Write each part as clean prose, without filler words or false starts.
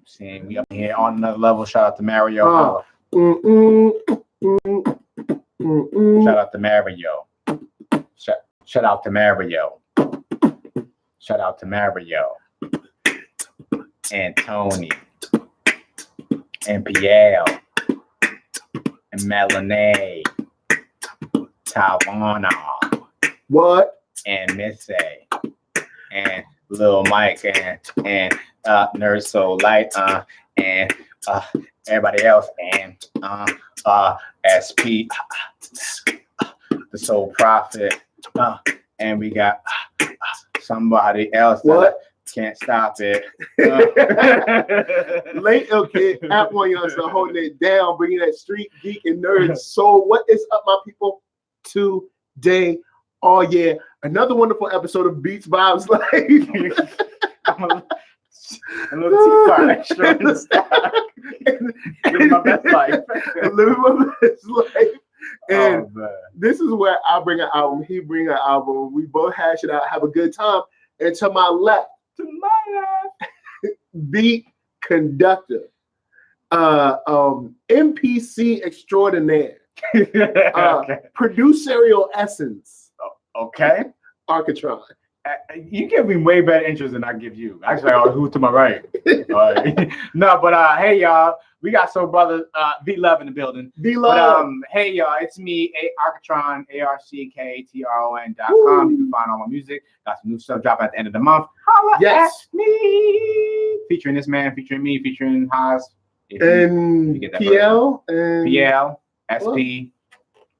saying? We up here on another level. Shout out to Mario. Shout out to Mario. Shout out to Mario. Shout out to Mario. And Tony. And Pierre. And Melanie. Tawana. What? And Missy. And Lil Mike. And NERDSoul Light. And everybody else. And SP. The Soul Prophet. And we got somebody else that can't stop it. Late kid at OneYoungsta holding it down, bringing that street geek and nerd soul. What is up, my people? Today, oh yeah, another wonderful episode of Beats Vibes Life. A little tea extra in the stock. Living my best life. Living my best life. And this is where I bring an album, he bring an album. We both hash it out, have a good time. And to my left, beat conductor, MPC extraordinaire, producerial essence. Okay. Arckatron. You give me way better interest than I give you. Actually, who's to my right? No, but hey y'all, we got Soul Brothers V-Love in the building. V-Love. But hey y'all, it's me, Arckatron, ARCKATRON.com. You can find all my music. Got some new stuff drop at the end of the month. Holla at me. Featuring this man, featuring me, featuring Haas. And PL and PL, SP.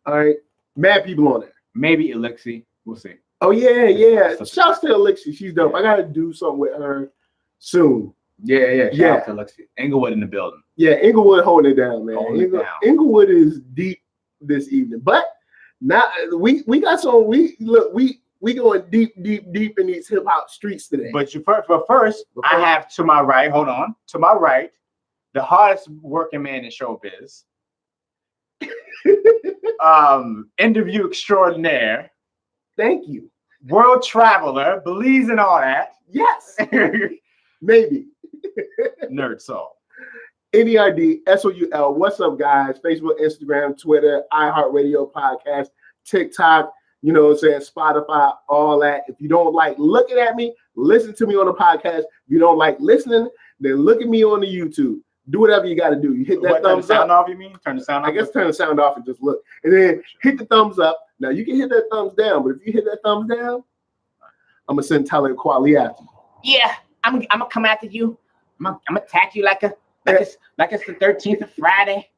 All right. Mad people on there. Maybe Elixir. We'll see. Oh yeah. Shouts to Elixir. She's dope. I gotta do something with her soon. Yeah. Shout out to Elixir. Englewood in the building. Yeah, Englewood holding it down, man. Englewood is deep this evening, but now we got some. We going deep in these hip hop streets today. But first, I have to my right. Hold on, to my right, the hardest working man in showbiz. Interview extraordinaire. Thank you. World traveler, believes in all that. Yes. Maybe. NERDSoul. NERDSoul. What's up, guys? Facebook, Instagram, Twitter, iHeartRadio, podcast, TikTok, you know what I'm saying, Spotify, all that. If you don't like looking at me, listen to me on the podcast. If you don't like listening, then look at me on the YouTube. Do whatever you got to do. You hit that thumbs up. Turn the sound off, you mean? Turn the sound off? I guess turn the sound off and just look. And then hit the thumbs up. Now, you can hit that thumbs down, but if you hit that thumbs down, I'm going to send Talent Quali after you. Yeah, I'm going to come after you. I'm going to attack you like it's the 13th of Friday,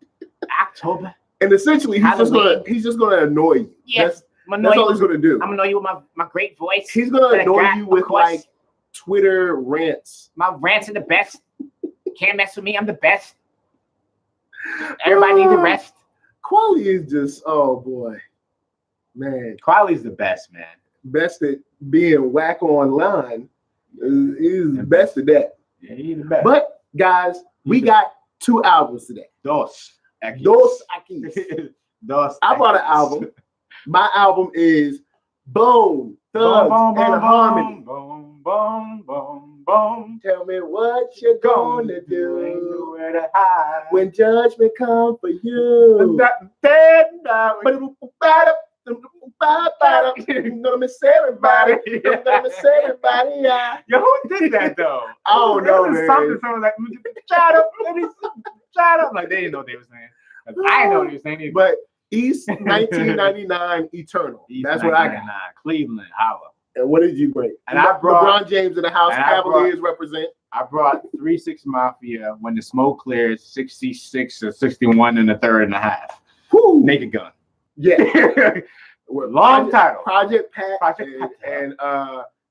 October. And essentially, he's just going to annoy you. Yeah, that's all he's going to do. I'm going to annoy you with my great voice. He's going to annoy you with, like, Twitter rants. My rants are the best. Can't mess with me. I'm the best. Everybody needs a rest. Quali is just, oh boy, man. Quali's the best, man. Best at being whack online. He's the best at that. Yeah, he's the best. But guys, we got 2 albums today. Dos. I bought an album. My album is Bone Thugs and Harmony. Boom, boom, boom. Tell me what you're gonna do. Ain't nowhere to hide when judgment come for you. You know miss everybody. Miss everybody. Yeah. Yo, who did that though? I don't know, man. Someone like shut up. Like they didn't know what they were saying. I didn't know what they were saying either. But East 1999 Eternal. That's what I got. Cleveland, Holla. And what did you bring? And I brought LeBron James in the house. Cavaliers represent. I brought 3-6 Mafia when the smoke clears 66 or 61 in the third and a half. Woo. Naked Gun. Yeah. Long title. Project Pat and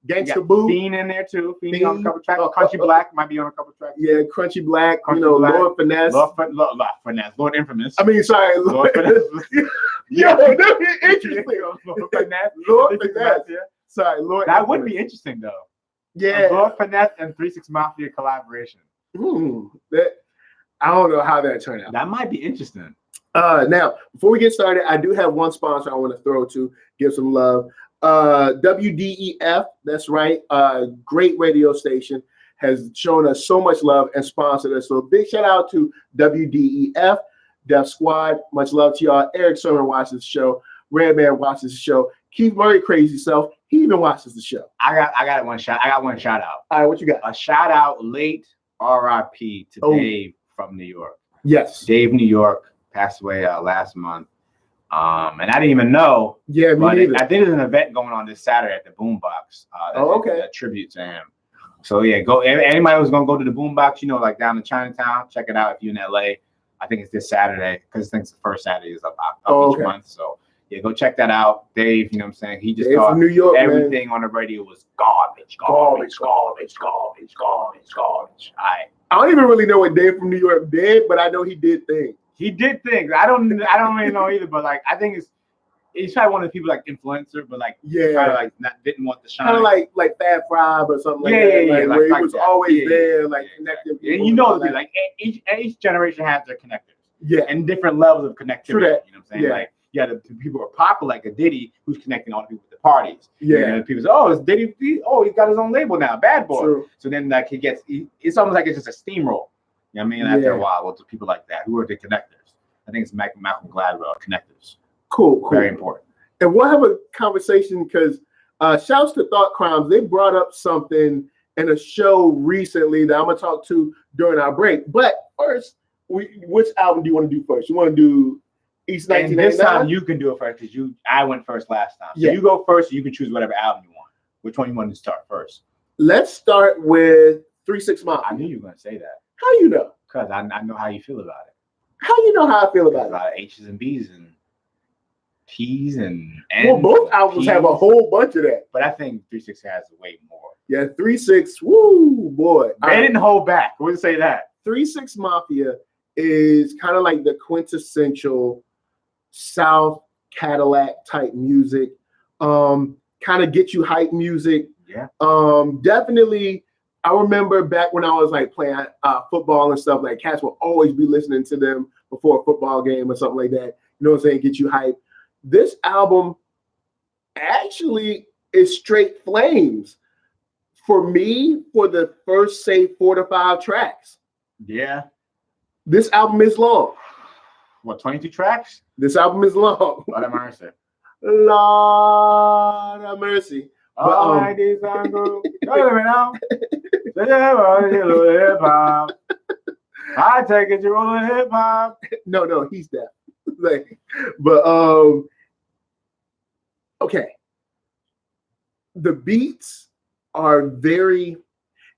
Gangsta Boo. Fiend in there too. Fiend on a couple tracks. Crunchy Black might be on a couple tracks. Yeah, Crunchy Black. Lord Finesse. Lord Infamous. I mean, sorry, Lord Finesse. Yo, that'd be interesting. Lord Finesse. Lord Finesse. Sorry, Lord. That would be interesting though. Yeah. Lord Finesse and 3-6 Mafia collaboration. I don't know how that turned out. That might be interesting. Now, before we get started, I do have one sponsor I want to throw to give some love. WDEF, that's right, great radio station, has shown us so much love and sponsored us. So big shout out to WDEF, Def Squad. Much love to y'all. Eric Sermon watches the show. Redman watches the show. Keith Murray, crazy self. He even watches the show. I got one shout out. All right, what you got? A shout out, late RIP to Dave from New York. Yes. Dave, New York, passed away last month. And I didn't even know. Yeah, me neither. I think there's an event going on this Saturday at the Boombox. Okay. A tribute to him. So yeah, go. Anybody who's gonna go to the Boombox, you know, like down in Chinatown, check it out if you're in LA. I think it's this Saturday because I think it's the first Saturday of each month. So yeah, go check that out. Dave, you know what I'm saying? He just thought from New York, everything on the radio was garbage. All right. I don't even really know what Dave from New York did, but I know he did things. He did things. I don't really know either, but like I think he's probably one of the people like influencer, but like kind of like didn't want the shine. Kind of like Fab Five or something like that. Yeah, where he was always there, connecting people. And you know, like each generation has their connectors. Yeah. And different levels of connectivity. True that. You know what I'm saying? Yeah. Like the people who are popular, like a Diddy, who's connecting all the people with the parties. Yeah. And people say, oh, it's Diddy. He's got his own label now, Bad Boy. True. So then like it's almost like it's just a steamroll. You know what I mean? After a while, with people like that, who are the connectors? I think it's Malcolm Gladwell connectors. Cool. Very important. And we'll have a conversation because shouts to Thought Crimes. They brought up something in a show recently that I'm gonna talk to during our break. But first, which album do you want to do first? You want to do East 1999? And this time you can do it first because I went first last time. So you go first. You can choose whatever album you want. Which one you want to start first? Let's start with 3 6 Mafia. I knew you were gonna say that. How you know? Because I know how you feel about it. How you know how I feel about it? A lot of H's and B's and P's and N's. Well, both albums have a whole bunch of that. But I think 3 6 has way more. Yeah, 3 6. Woo, boy. They didn't hold back. I wouldn't say that. 3 6 Mafia is kind of like the quintessential South Cadillac type music. Kind of get you hype music. Yeah. Definitely. I remember back when I was like playing football and stuff, like cats will always be listening to them before a football game or something like that. You know what I'm saying? Get you hype. This album actually is straight flames for me for the first, say, 4 to 5 tracks. Yeah. This album is long. What, 22 tracks? This album is long. Lord have mercy. Lord have mercy. All I did is go. I take it, you roll hip hop. No, he's deaf. Okay. The beats are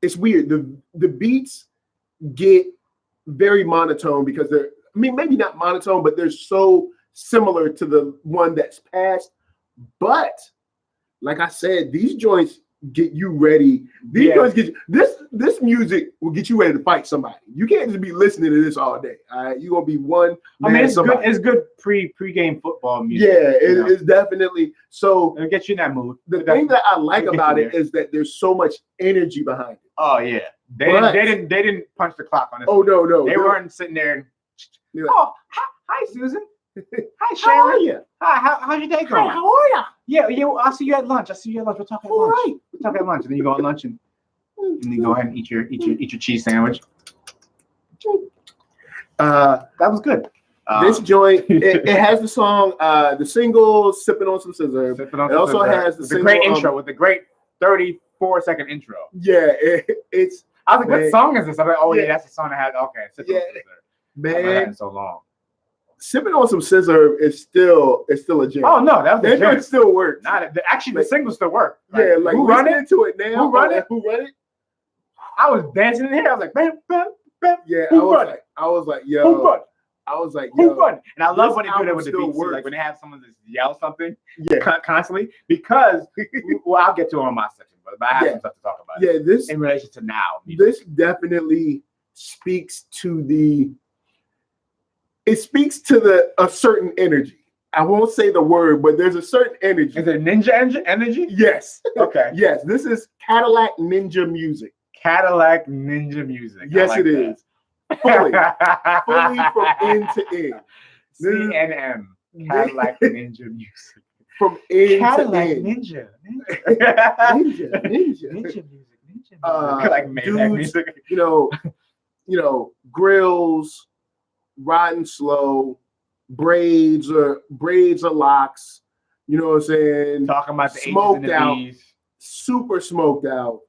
it's weird. The beats get very monotone because maybe not monotone, but they're so similar to the one that's passed. But like I said, these joints get you ready. These joints get you, this music will get you ready to fight somebody. You can't just be listening to this all day. All right, you're gonna be one. I mean, it's good pre-game football music. Yeah, it's definitely so. It'll get you in that mood. The thing that I like about it is that there's so much energy behind it. Oh yeah, they didn't punch the clock on it. Oh no, they weren't sitting there. And, hi Susan. Hi Sharon. How are you? Hi, how's your day going? Hi, how are you? Yeah. I'll see you at lunch. We'll talk at lunch. Right. We'll talk at lunch, and then you go at lunch, and you go ahead and eat your cheese sandwich. That was good. This joint, it has the song, the single "Sipping on Some Scissor." It also has the single, great intro with the great 34-second intro. Yeah, it's. I was like, what song is this? I'm like, oh yeah, that's the song that had. Okay, Sipping on Scissor. Man, it's so long. Sipping on Some Scissor is still a jam. Oh no, that still works. Actually, the single still work. Yeah, like who run it into it now? Who run it? Who run it? I was dancing in here. I was like, bam, bam, bam. Yeah, I was like, yo. Who run? I was like, yo. Who run? And I love when they do that with the beats, like when they have someone just yell something, constantly. Because, well, I'll get to it on my section, but I have some stuff to talk about. Yeah, this in relation to now. This definitely speaks to a certain energy. I won't say the word, but there's a certain energy. Is it ninja energy? Yes. Okay. Yes, this is Cadillac Ninja music. Cadillac Ninja music. Yes, it is. Fully from end to end. CNN. Cadillac Ninja music. From end Cadillac to end. Ninja. Ninja Ninja music. Ninja. like Maybach music. Grills, riding slow, braids or locks. You know what I'm saying? Talking about the smoked H's and the out, B's. super smoked out.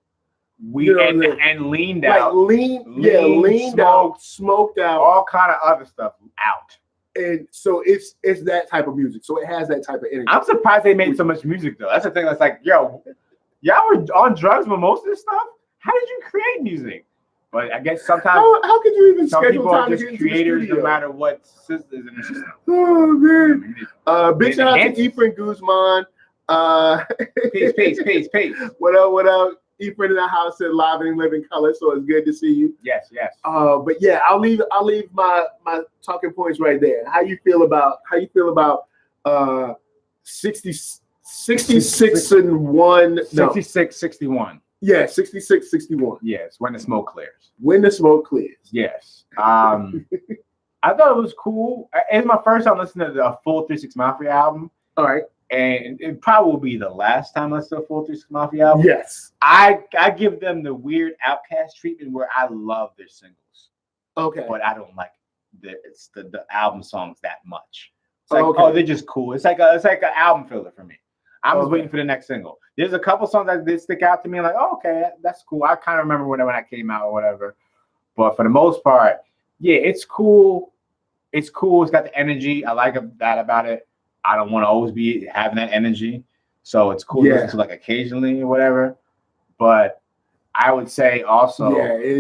And leaned out. Leaned out, smoked out, all kind of other stuff out. And so it's that type of music. So it has that type of energy. I'm surprised they made so much music though. That's the thing. That's like, yo, y'all were on drugs with most of this stuff. How did you create music? But I guess sometimes how could you even schedule time to get into creators, the studio? No matter what system is in the system. Oh man! Big shout out to Efren Guzman. Peace. What up? Efren in the house said live and living color, so it's good to see you. Yes. But yeah, I'll leave my talking points right there. How you feel about 66 and 1? No. 66-61. Yeah, 66-61. Yes, when the smoke clears. When the smoke clears. Yes. I thought it was cool. It's my first time listening to the full 3 6 Mafia album. All right. And it probably will be the last time I listen to a full 3 6 Mafia album. Yes. I give them the weird Outkast treatment where I love their singles. Okay. But I don't like the album songs that much. It's like, they're just cool. It's like an album filler for me. I'm just waiting for the next single. There's a couple songs that did stick out to me, like, oh, okay, that's cool. I kind of remember when that came out or whatever. But for the most part, yeah, it's cool. It's cool. It's got the energy. I like that about it. I don't want to always be having that energy. So it's cool to listen to like occasionally or whatever. But I would say also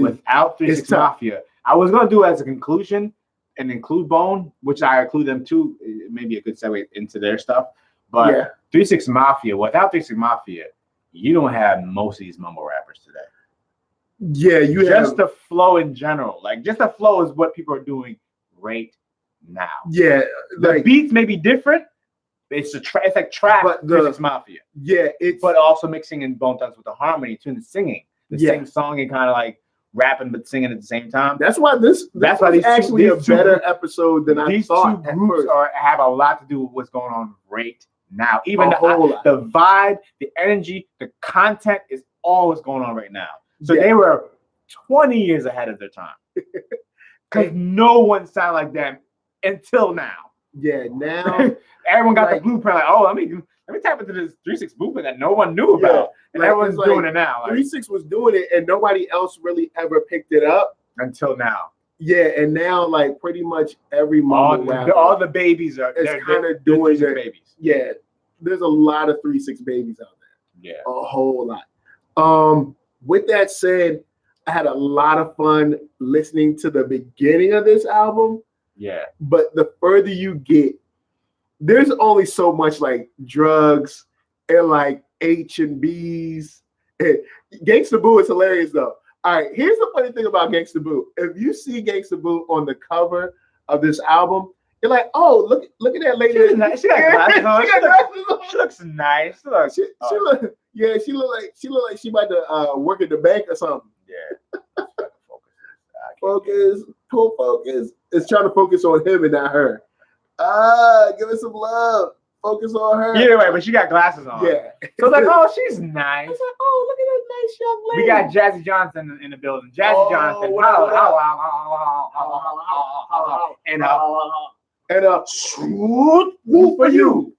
without 3 6 Mafia, I was going to do it as a conclusion and include Bone, which I include them too. It may be a good segue into their stuff. But 3 6 Mafia, without 3 6 Mafia, you don't have most of these mumble rappers today. Yeah, you just the flow in general. Like just the flow is what people are doing right now. Yeah, the beats may be different. It's like trap, but 3 6 Mafia. Yeah, but also mixing in Bone Thugs with the harmony too, and the singing, the same song and kind of like rapping but singing at the same time. That's why this is actually a better episode than I thought. These two groups have a lot to do with what's going on right now. Even the vibe, the energy, the content is all what's going on right now. So they were 20 years ahead of their time. Because no one sounded like them until now. Yeah, now everyone got the blueprint. Like, oh, let me tap into this 3 6 blueprint that no one knew about. And everyone's doing it now. 3 6 was doing it, and nobody else really ever picked it up until now. Yeah, and now like pretty much every mumble rapper, all the babies are kind of doing their babies. Yeah, there's a lot of 3 6 babies out there. Yeah, a whole lot. With that said, I had a lot of fun listening to the beginning of this album. Yeah. But the further you get, there's only so much like drugs and like H&Bs. Gangsta Boo is hilarious though. All right, here's the funny thing about Gangsta Boo. If you see Gangsta Boo on the cover of this album, you're like, oh, look at that lady. She got glasses on. She looks nice. She look like she about to work at the bank or something. Yeah. Full focus. It's trying to focus on him and not her. Give us some love. Focus on her. Yeah, right, but she got glasses on. Yeah. So it's like, oh, she's nice. It's like, oh, look at that nice young lady. We got Jazzy Johnson in the building. Jazzy Johnson. And swoop for you.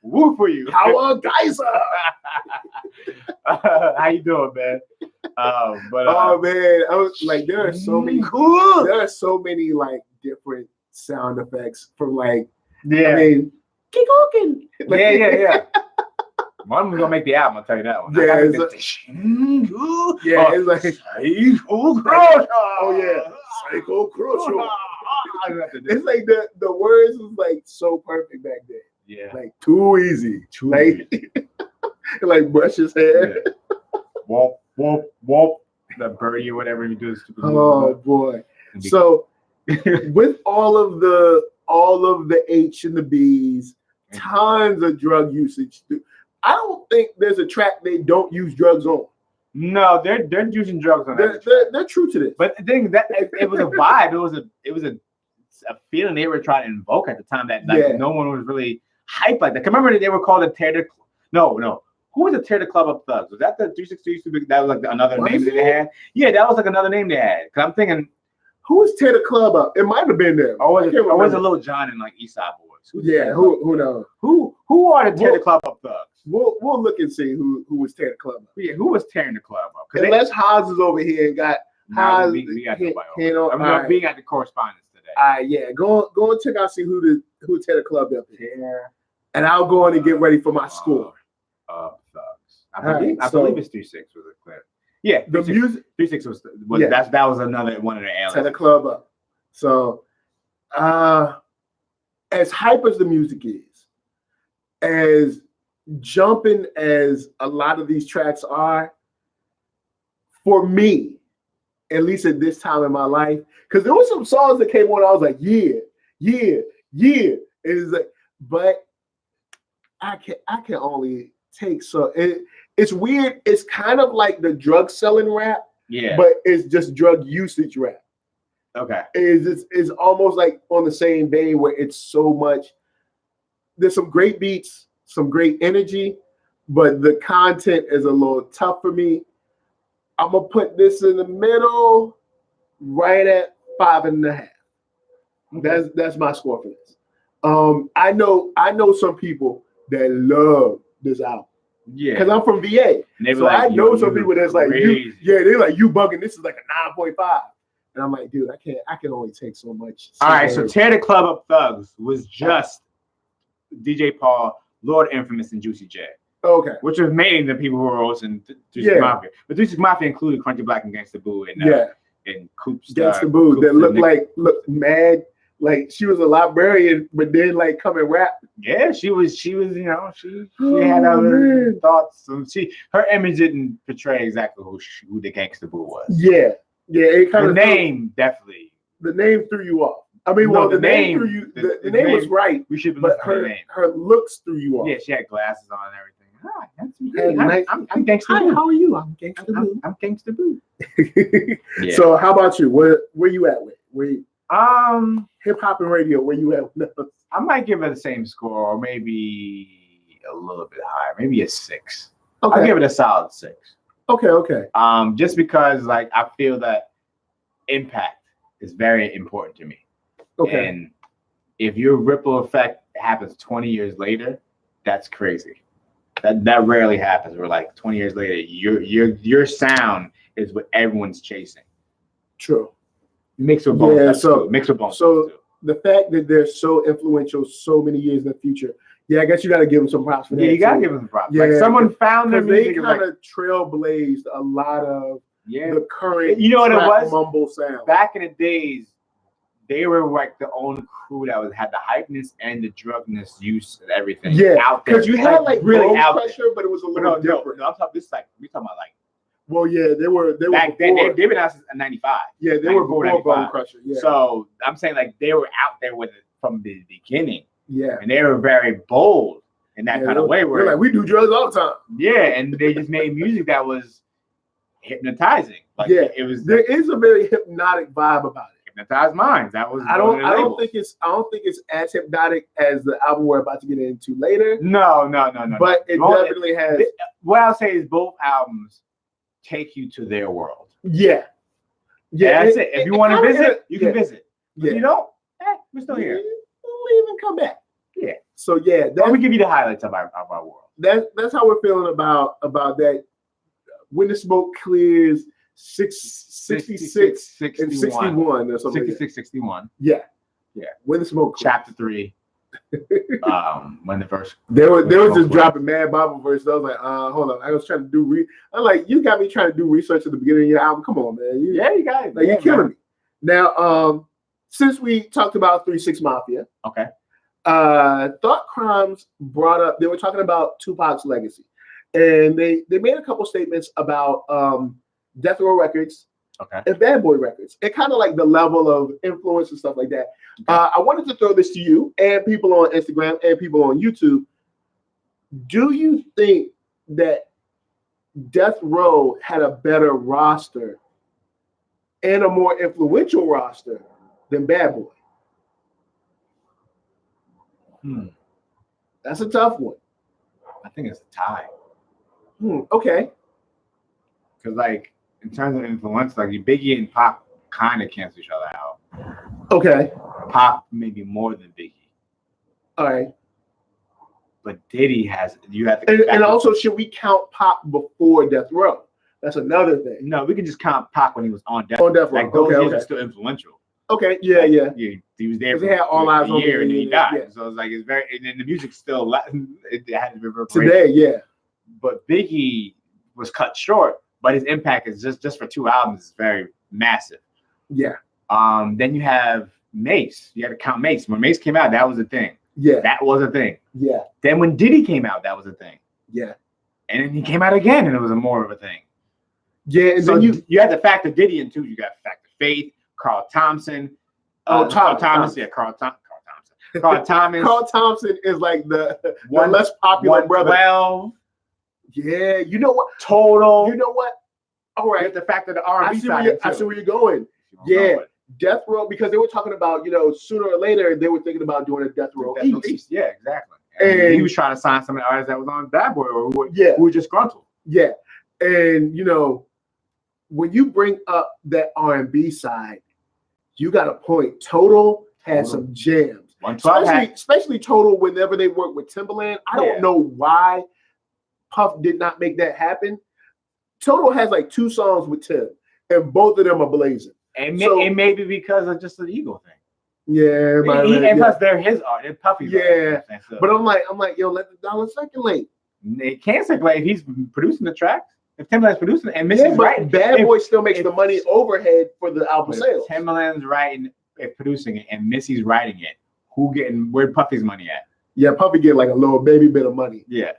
Woo for you. How Geyser. How you doing, man? Man, I was like, there are so many like different sound effects from like, I mean, keep walking. Yeah. One was gonna make the album, I'll tell you that one. Yeah, it's like Psycho Crush. Oh yeah, Psycho Crush. It's like the words was like so perfect back then. Yeah, like too easy. Like brush his hair. Yeah. Whoop. The birdie or whatever he does. Oh boy. So with all of the H and the B's, tons of drug usage. I don't think there's a track they don't use drugs on. No, they're using drugs on that. They're true to this. But the thing that it was a vibe. It was a feeling they were trying to invoke at the time that no one was really hyped like that. Remember that they were called No. Who was the Tear the Club Up Thugs? Was that the 363? That was like another name that they had. Yeah, that was like another name they had. Cause I'm thinking, who was Tear the Club Up? It might have been them. Or was it Lil Jon and like East Side Boys? Who knows? Who are the Tear the Club Up Thugs? We'll look and see who was Tear the Club Up. Yeah, who was tearing the club up? Unless Haas is over here and got Haas. We got nobody. We got the correspondence today. Yeah, go and check out, see who Tear the Club Up is. And I'll go in and get ready for my score. Thugs. I believe it's 3-6 was a clip. Yeah, the music 3-6 was that was another one of the aliens. Tear the Club Up. So, as hype as the music is, as jumping as a lot of these tracks are, for me, at least at this time in my life, because there were some songs that came on, I was like, yeah. It's like, but I can only take it's weird. It's kind of like the drug selling rap, but it's just drug usage rap. Okay, it's almost like on the same vein where it's so much. There's some great beats, some great energy, but the content is a little tough for me. I'm gonna put this in the middle, right at 5.5. Okay. That's my score for this. I know some people that love this album. Yeah, because I'm from VA, so I know some people that's like, they're like, you bugging. This is like a 9.5, and I'm like, dude, I can only take so much. All right, so Tear the Club Up Thugs was just DJ Paul, Lord Infamous, and Juicy J. Okay, which was mainly the people who were hosting 3-6 Mafia, but 3-6 Mafia included Crunchy Black and Gangsta Boo and Coops. Gangsta Boo that looked mad. Like she was a librarian, but then like come and rap. Yeah, she was. She had other thoughts. So her image didn't portray exactly who the Gangsta Boo was. Yeah. It kind of definitely. The name threw you off. I mean, the name threw you. The name was right. We should, but her looks threw you off. Yeah, she had glasses on and everything. Hi, that's me. I'm Gangsta Boo. Hi, how are you? I'm Gangsta Boo. I'm Gangsta Boo. Yeah. So how about you? Where you at with? Hip hop and radio, where you at? I might give it the same score, or maybe a little bit higher, maybe a 6. Okay. I'll give it a solid 6. Okay. Just because like I feel that impact is very important to me. Okay. And if your ripple effect happens 20 years later, that's crazy. That rarely happens. Where like 20 years later, your sound is what everyone's chasing. True. Mixed with bones. Yeah, mixed with bones. So the fact that they're so influential so many years in the future, I guess you got to give them some props for that. Yeah, you got to give them some props. Yeah, like someone found them. They kind of trailblazed a lot of the current. You know what it was? Mumble sound. Back in the days, they were like the only crew that had the hypeness and the drugness use and everything. Yeah, out there. Because you had like really out pressure, but it was a little different. No, I'm talking. This like we talking about like. Well, yeah, they were back then. They've been out since '95. Yeah, they were before Bone Crusher. Yeah. So I'm saying like they were out there with it from the beginning. Yeah, and they were very bold in that kind of way. Where like we do drugs all the time. Yeah, and they just made music that was hypnotizing. Like, it was. There is a very hypnotic vibe about it. Hypnotized minds. That was. I don't think it's as hypnotic as the album we're about to get into later. No. But it definitely has. What I'll say is both albums take you to their world. Yeah. That's it. If you want to visit, you can visit. If you don't, we're still here. Leave and come back. Yeah. So we give you the highlights of our world. That's how we're feeling about that. When the smoke clears, 66 and 61 or something. 66, 61. Yeah. When the smoke clears. Chapter 3. When the verse they were just dropping mad Bible verses. I was like, hold on. I was trying to do I'm like, you got me trying to do research at the beginning of your album. Come on, man. You got it. Like, you're killing me. Now, since we talked about 3-6 Mafia, okay. Thought Crimes brought up, they were talking about Tupac's legacy. And they made a couple statements about Death Row Records and Bad Boy Records. And kind of like the level of influence and stuff like that. Okay. I wanted to throw this to you and people on Instagram and people on YouTube. Do you think that Death Row had a better roster and a more influential roster than Bad Boy? That's a tough one. I think it's a tie. Okay. Because like in terms of influence, like Biggie and Pac kind of cancel each other out. Okay. Pac maybe more than Biggie. All right. But Diddy has you have to. And also, should we count Pac before Death Row? That's another thing. No, we can just count Pac when he was on Death Row. Like those years are still influential. Okay. Yeah. Like, yeah. He was there for had All Eyes a on year, Me, and then he died. yeah. So it's like it's very, and then the music still it had to be Today. Yeah. But Biggie was cut short, but his impact is just for 2 albums is very massive. Yeah. Then you have Mace. You had to count Mace. When Mace came out, that was a thing. Yeah. That was a thing. Yeah. Then when Diddy came out, that was a thing. Yeah. And then he came out again, and it was more of a thing. Yeah. And so then you had to factor Diddy in too. You got to factor Faith, Carl Thompson. Carl Thomas. Yeah, Carl Thompson. Carl Thomas. Carl Thompson is like the less popular brother. 112. Yeah. You know what? Total. You know what? All right. You have to factor the R&B side. I see where you're going. Yeah. Death Row, because they were talking about, sooner or later they were thinking about doing a Death Row East. Yeah, exactly. And he was trying to sign some of the artists that was on Bad Boy or who were just gruntled. Yeah. And when you bring up that R&B side, you got a point. Total had some jams. Especially Total whenever they worked with Timbaland. I don't know why Puff did not make that happen. Total has like 2 songs with Tim, and both of them are blazing. And it may be because of just an ego thing. Yeah, and plus they're his art, they're Puffy's art. So. But I'm like, yo, let the dollar circulate. It can't circulate if he's producing the tracks. If Timbaland's producing it and Missy's writing, Bad Boy still makes the money overhead for the album sales. Timbaland's writing, producing it, and Missy's writing it. Where Puffy's money at? Yeah, Puffy get like a little baby bit of money. Yeah,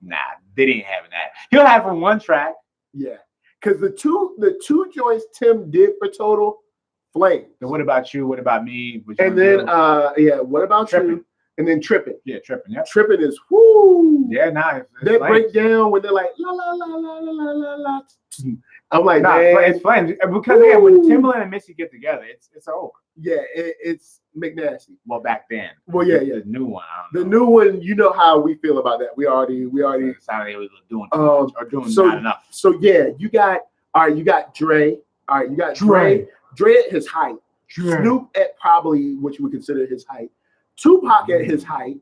nah, they didn't have that. He'll have from one track. Yeah. Because the two joints Tim did for Total, flame. So what about you? What about me? And then what about Trippin'? You? And then Trippin'. Yeah, Trippin'. Yeah. Trippin' is whoo. Yeah, nice. That breakdown when they're like la la la la la la la. I'm like, it's fun because when Timbaland and Missy get together, it's over. Yeah, it's McNasty. Well, back then. Well, yeah. The new one. The new one, you know how we feel about that. We already. Sounded like we were doing too much or doing not enough. So yeah, you got Dre. All right, you got Dre. Dre at his height. Snoop at probably what you would consider his height. Tupac at his height.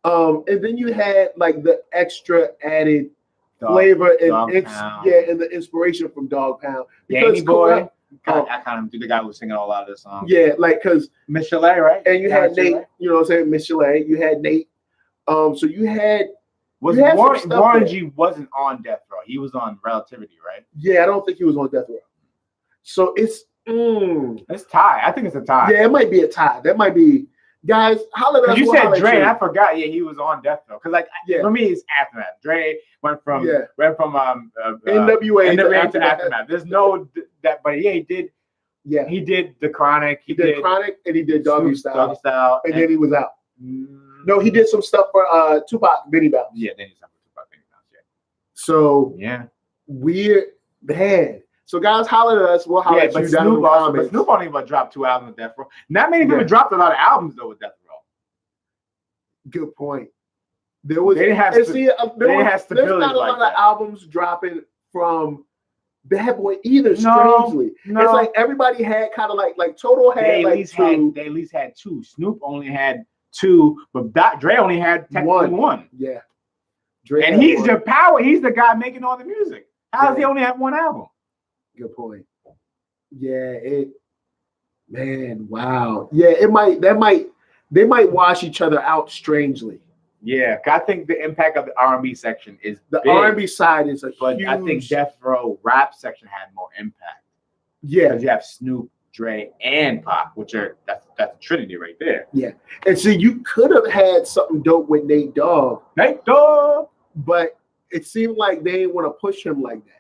And then you had like the extra added flavor and the inspiration from Dog Pound. Danny Boy. I kind of do the guy who was singing a lot of this song. Yeah, like because Miss Chalet, right? And you had Nate. You know what I'm saying? Miss Chalet. You had Nate. So you had. Warren G wasn't on Death Row. He was on Relativity, right? Yeah, I don't think he was on Death Row. So it's tie. I think it's a tie. Yeah, it might be a tie. That might be. Guys, holla at us. You said Dre, and I forgot. Yeah, he was on Death Row. Because for me, it's Aftermath. Dre went from NWA to Aftermath. There's no that, but he did. Yeah, he did the Chronic. He did Chronic, and he did Doggy Style, and then he was out. No, he did some stuff for Tupac, Benny Bounce. Yeah, then he did something for Tupac, Benny Bounce. Yeah. So weird, man. So guys, holler at us. We'll holler at you down in the comments. But Snoop only about dropped 2 albums with Death Row. Not many people dropped a lot of albums though with Death Row. Good point. There was there's not a lot of albums dropping from Bad Boy either. Strangely, it's like everybody had kind of like Total had they at least had 2. Snoop only had 2, but Dre only had technically 1. Yeah, Dre and he's the power. He's the guy making all the music. How does he only have 1 album? Good point. Yeah, wow. Yeah, they might wash each other out strangely. Yeah, I think the impact of the R&B section is the big, R&B side is huge. I think Death Row rap section had more impact. Yeah, because you have Snoop, Dre, and Pac, which are that's a trinity right there. Yeah, and see, you could have had something dope with Nate Dogg, but it seemed like they didn't want to push him like that.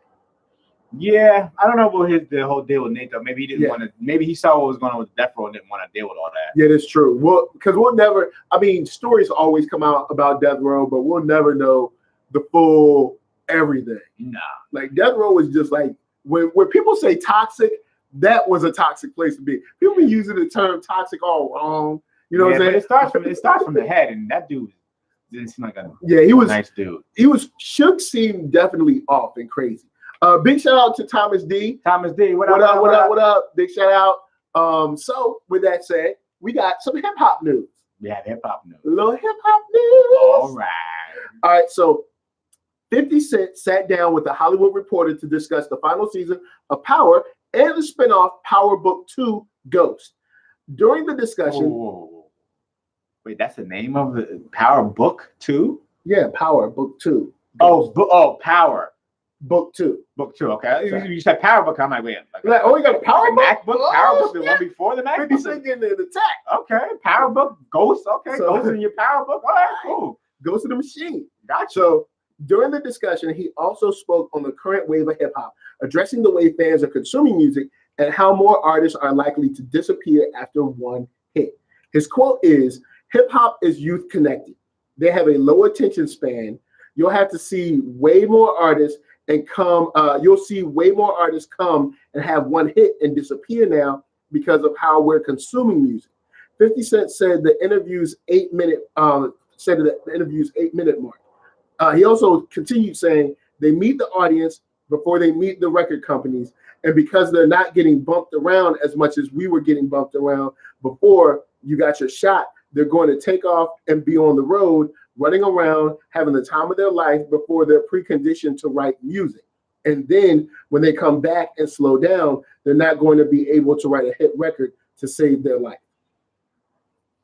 Yeah, I don't know about the whole deal with Nate though. Maybe he didn't want to. Maybe he saw what was going on with Death Row and didn't want to deal with all that. Yeah, that's true. Well, because we'll never. I mean, stories always come out about Death Row, but we'll never know the full everything. Nah, like Death Row was just like when people say toxic, that was a toxic place to be. People be using the term toxic all wrong. You know what I'm saying? But it starts from the head, and that dude. didn't seem like a he was nice dude. Shook seemed definitely off and crazy. Big shout out to Thomas D. Thomas D. What up? Big shout out. So with that said, we got some hip hop news. Yeah, hip hop news. A little hip hop news. All right. So 50 Cent sat down with the Hollywood Reporter to discuss the final season of Power and the spinoff Power Book 2 Ghost. During the discussion, wait, that's the name of the Power Book 2? Yeah, Power Book 2. Power Book 2. Book 2. Okay, you said Power Book. I'm like, wait, we got a Power Book. MacBook. Power Book, the one before the MacBook. 50 Cent getting an attack. Okay, Power Book, Ghost. Okay, so, Ghost in your Power Book. All right, cool. Ghost in the Machine. Gotcha. So during the discussion, he also spoke on the current wave of hip hop, addressing the way fans are consuming music and how more artists are likely to disappear after one hit. His quote is, "Hip hop is youth connected. They have a low attention span. You'll have to see way more artists and come. You'll see way more artists come and have one hit and disappear now because of how we're consuming music." 50 Cent said the interview's 8-minute mark. He also continued saying they meet the audience before they meet the record companies, and because they're not getting bumped around as much as we were getting bumped around before you got your shot, they're going to take off and be on the road, running around, having the time of their life before they're preconditioned to write music. And then when they come back and slow down, they're not going to be able to write a hit record to save their life.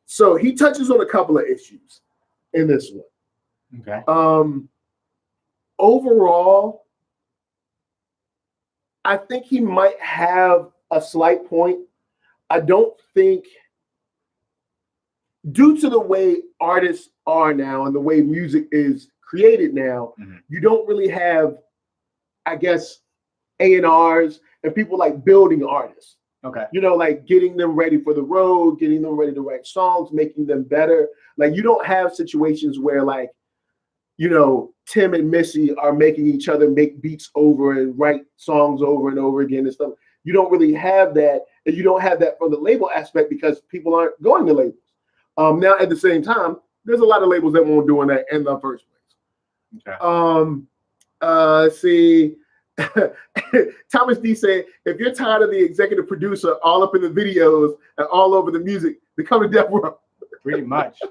So he touches on a couple of issues in this one. Okay. Overall, I think he might have a slight point. I don't think, due to the way artists are now and the way music is created now, you don't really have, I guess, A&Rs and people like building artists. Okay. You know, like getting them ready for the road, getting them ready to write songs, making them better. Like you don't have situations where like, you know, Tim and Missy are making each other make beats over and write songs over and over again and stuff. You don't really have that. And you don't have that from the label aspect because people aren't going to labels. Now, at the same time, there's a lot of labels that won't doing that in the first place. Okay. See, Thomas D said, if you're tired of the executive producer all up in the videos and all over the music, then come to Death Row. Pretty much.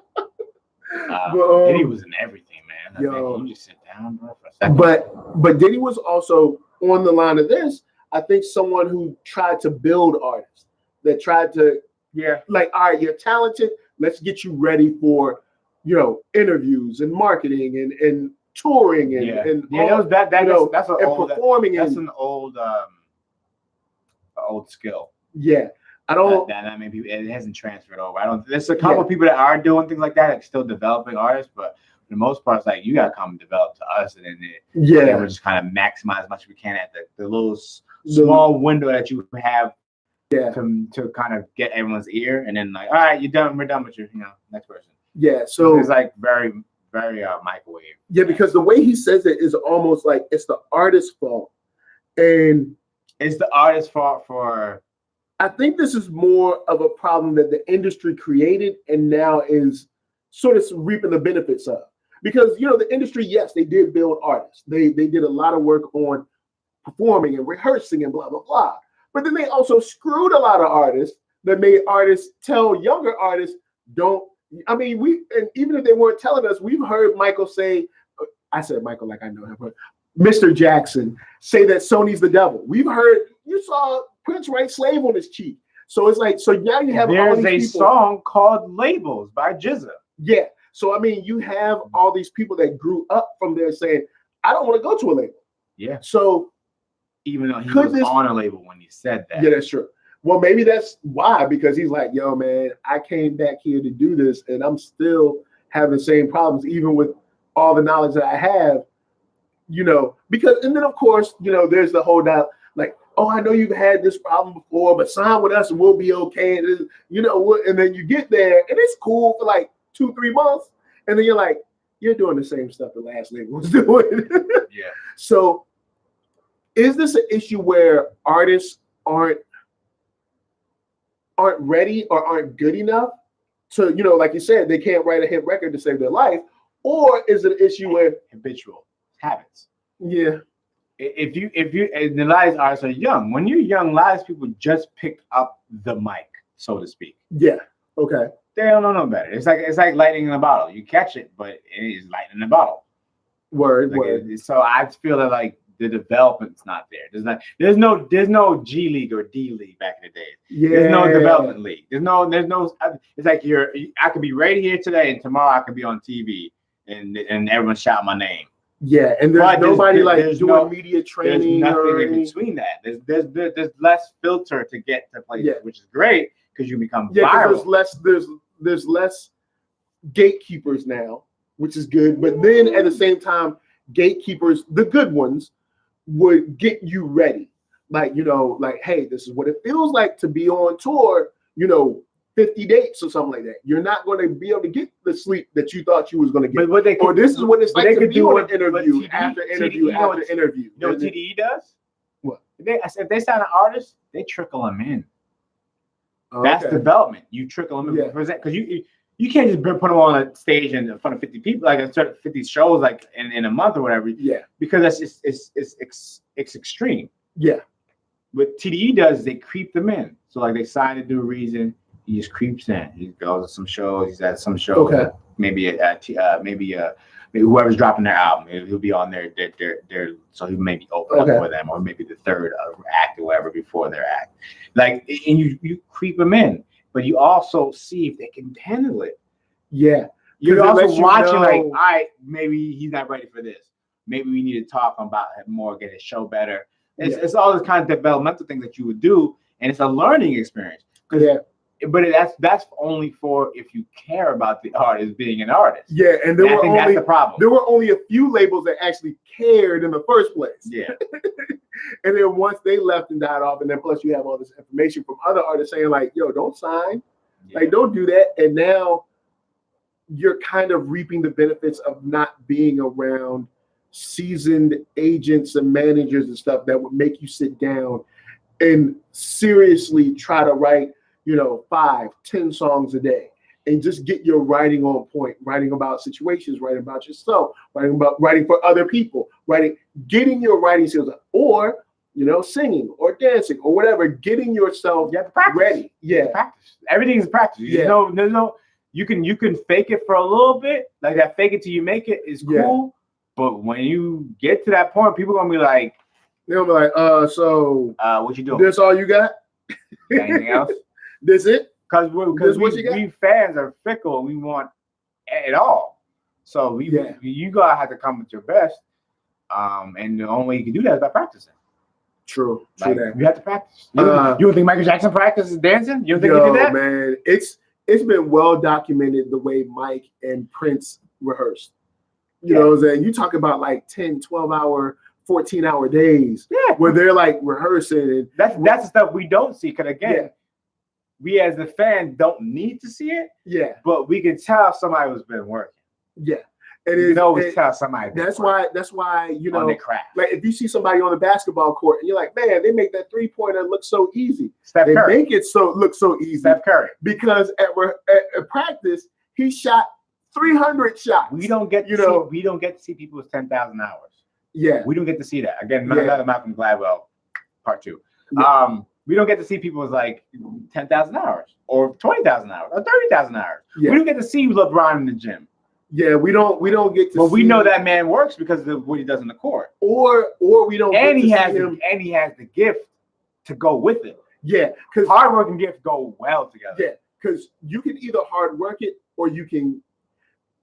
Diddy was in everything, man. Yo, you just sit down, bro, for a second. But Diddy was also on the line of this. I think someone who tried to build artists, that tried to, like, all right, you're talented. Let's get you ready for, you know, interviews and marketing and touring and that's performing. That's an old skill. Yeah. I don't. That maybe it hasn't transferred over. I don't. There's a couple of people that are doing things like that, like still developing artists, but for the most part, it's like you gotta come and develop to us, and then we're just kind of maximize as much as we can at the little small window that you have, to kind of get everyone's ear, and then like, all right, you're done. We're done with you. You know, next person. Yeah. So it's like very microwave. Yeah, because the way he says it is almost like it's the artist's fault, and it's the artist's fault for. I think this is more of a problem that the industry created and now is sort of reaping the benefits of. Because, you know, the industry, yes, they did build artists. They did a lot of work on performing and rehearsing and blah, blah, blah. But then they also screwed a lot of artists that made artists tell younger artists, don't. I mean, and even if they weren't telling us, we've heard Michael say, I said Michael like I know him, but Mr. Jackson say that Sony's the devil. We've heard, you saw Prince write Slave on his cheek. So it's like, so now you have all these people. There's a song called Labels by GZA. Yeah. So, I mean, you have all these people that grew up from there saying, I don't want to go to a label. Yeah. So. Even though he was on a label when he said that. Yeah, that's true. Well, maybe that's why, because he's like, yo, man, I came back here to do this and I'm still having the same problems, even with all the knowledge that I have, you know, because, and then of course, you know, there's the whole doubt, like, oh, I know you've had this problem before, but sign with us and we'll be okay. And, you know, and then you get there and it's cool for like 2-3 months. And then you're like, you're doing the same stuff the last label was doing. Yeah. So is this an issue where artists aren't ready or aren't good enough to, you know, like you said, they can't write a hit record to save their life? Or is it an issue where habitual habits? Yeah. If you and the lives are so young. When you're young, a lot of people just pick up the mic, so to speak. Yeah. Okay. They don't know no better. It's like lightning in a bottle. You catch it, but it is lightning in a bottle. Word. So I feel that like the development's not there. There's no G League or D League back in the day. Yeah. There's no development league. There's no. It's like I could be right here today, and tomorrow I could be on TV, and everyone shout my name. Yeah, and there's nobody doing media training. There's nothing in between that. There's less filter to get to places, which is great because you become viral. There's less gatekeepers now, which is good. But then at the same time, gatekeepers, the good ones, would get you ready. Like, hey, this is what it feels like to be on tour, 50 dates or something like that. You're not going to be able to get the sleep that you thought you was going to get. But this is what it's like to be on an interview TDE, after interview after interview. You know what TDE does? What? If they sign an artist, they trickle them in. That's development. You trickle them in because you can't just put them on a stage in front of 50 people, like 50 shows, like in a month or whatever. Yeah. Because that's just it's extreme. Yeah. What TDE does is they creep them in. So like they sign to do a reason. He just creeps in. He goes to some shows. He's at some shows. Okay. Maybe whoever's dropping their album, he'll be on their so he may be open up for them, or maybe the third act or whatever before their act. Like, and you creep them in, but you also see if they can handle it. Yeah. You're also watching like, all right, maybe he's not ready for this. Maybe we need to talk about it more, get his show better. It's all this kind of developmental things that you would do, and it's a learning experience. But that's only for if you care about the artist being an artist. Yeah, and that's the problem. There were only a few labels that actually cared in the first place. Yeah. And then once they left and died off, and then plus you have all this information from other artists saying like, yo, don't sign. Yeah. Like, don't do that. And now you're kind of reaping the benefits of not being around seasoned agents and managers and stuff that would make you sit down and seriously try to write 5-10 songs a day and just get your writing on point, writing about situations, writing about yourself, writing for other people, getting your writing skills up, or singing or dancing or whatever, getting yourself ready. Yeah, practice. Everything is practice. There's no you can fake it for a little bit, like that fake it till you make it is cool. But when you get to that point, people are gonna be like, they'll be like, so what you doing? This all you got? Anything else? This it? Because we fans are fickle and we want it all. So you gotta have to come with your best. And the only way you can do that is by practicing. True. You have to practice. You don't think Michael Jackson practices dancing? You don't think he did that? Man, it's been well documented the way Mike and Prince rehearsed. You know what I'm saying? You talk about like 10, 12-hour, 14-hour days where they're like rehearsing. And that's the stuff we don't see. Because again, we as the fan don't need to see it. Yeah. But we can tell somebody who's been working. Yeah. And you can always tell somebody. That's why on their craft. Like if you see somebody on the basketball court and you're like, man, they make that 3-pointer look so easy. Steph Curry. They make it look so easy. Steph Curry. Because at practice he shot 300 shots. We don't get to see people with 10,000 hours. Yeah. We don't get to see that. Again, another Malcolm Gladwell part 2. Yeah. We don't get to see people with like 10,000 hours or 20,000 hours or 30,000 hours. Yeah. We don't get to see LeBron in the gym. Yeah, we don't get to. But we know that man works because of what he does in the court. Or we don't. And he has the gift to go with it. Yeah, because hard work and gift go well together. Yeah, because you can either hard work it or you can.